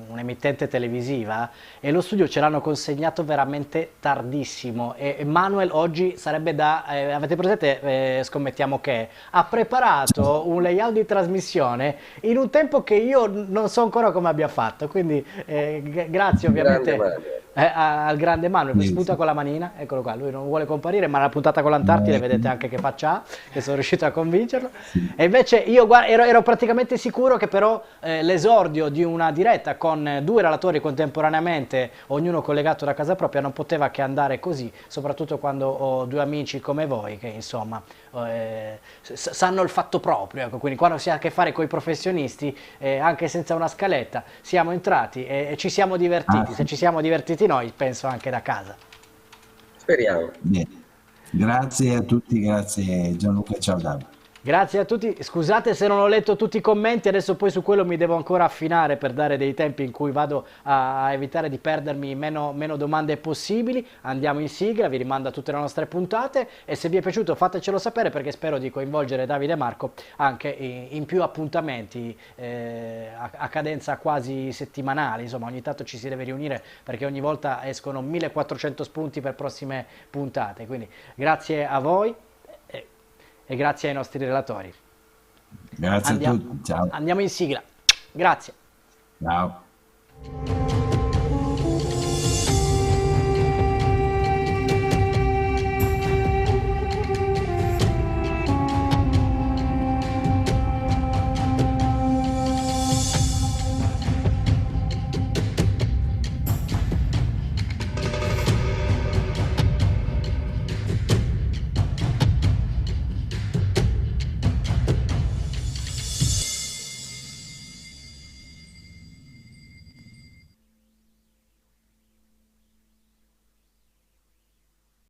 Speaker 1: un'emittente televisiva e lo studio ce l'hanno consegnato veramente tardissimo e Manuel oggi sarebbe da, avete presente, scommettiamo che ha preparato un layout di trasmissione in un tempo che io non so ancora come abbia fatto, quindi grazie
Speaker 3: Grande
Speaker 1: ovviamente
Speaker 3: Manuel.
Speaker 1: al grande Manuel,
Speaker 2: Sì,
Speaker 1: spunta
Speaker 2: sì.
Speaker 1: con la manina, eccolo qua, lui non vuole comparire, ma la puntata con l'Antartide vedete anche che faccia ha, che sono riuscito a convincerlo.
Speaker 2: Sì.
Speaker 1: E invece io ero praticamente sicuro che però l'esordio di una diretta con 2 relatori contemporaneamente, ognuno collegato da casa propria, non poteva che andare così, soprattutto quando ho 2 amici come voi che insomma sanno il fatto proprio, ecco, quindi quando si ha a che fare con i professionisti, anche senza una scaletta, siamo entrati e ci siamo
Speaker 2: Ah,
Speaker 1: divertiti. Se
Speaker 2: sì.
Speaker 1: ci siamo divertiti noi, penso anche da casa.
Speaker 3: Speriamo.
Speaker 2: Bene. Grazie a tutti, grazie Gianluca, ciao Davide.
Speaker 1: Grazie a tutti, scusate se non ho letto tutti i commenti, adesso poi su quello mi devo ancora affinare per dare dei tempi in cui vado a evitare di perdermi meno domande possibili. Andiamo in sigla, vi rimando a tutte le nostre puntate e se vi è piaciuto fatecelo sapere perché spero di coinvolgere Davide e Marco anche in più appuntamenti a cadenza quasi settimanale, insomma ogni tanto ci si deve riunire perché ogni volta escono 1400 spunti per prossime puntate, quindi grazie a voi e grazie ai nostri relatori.
Speaker 2: Grazie a
Speaker 1: Andiamo,
Speaker 2: tutti, ciao.
Speaker 1: andiamo in sigla. Grazie.
Speaker 2: Ciao.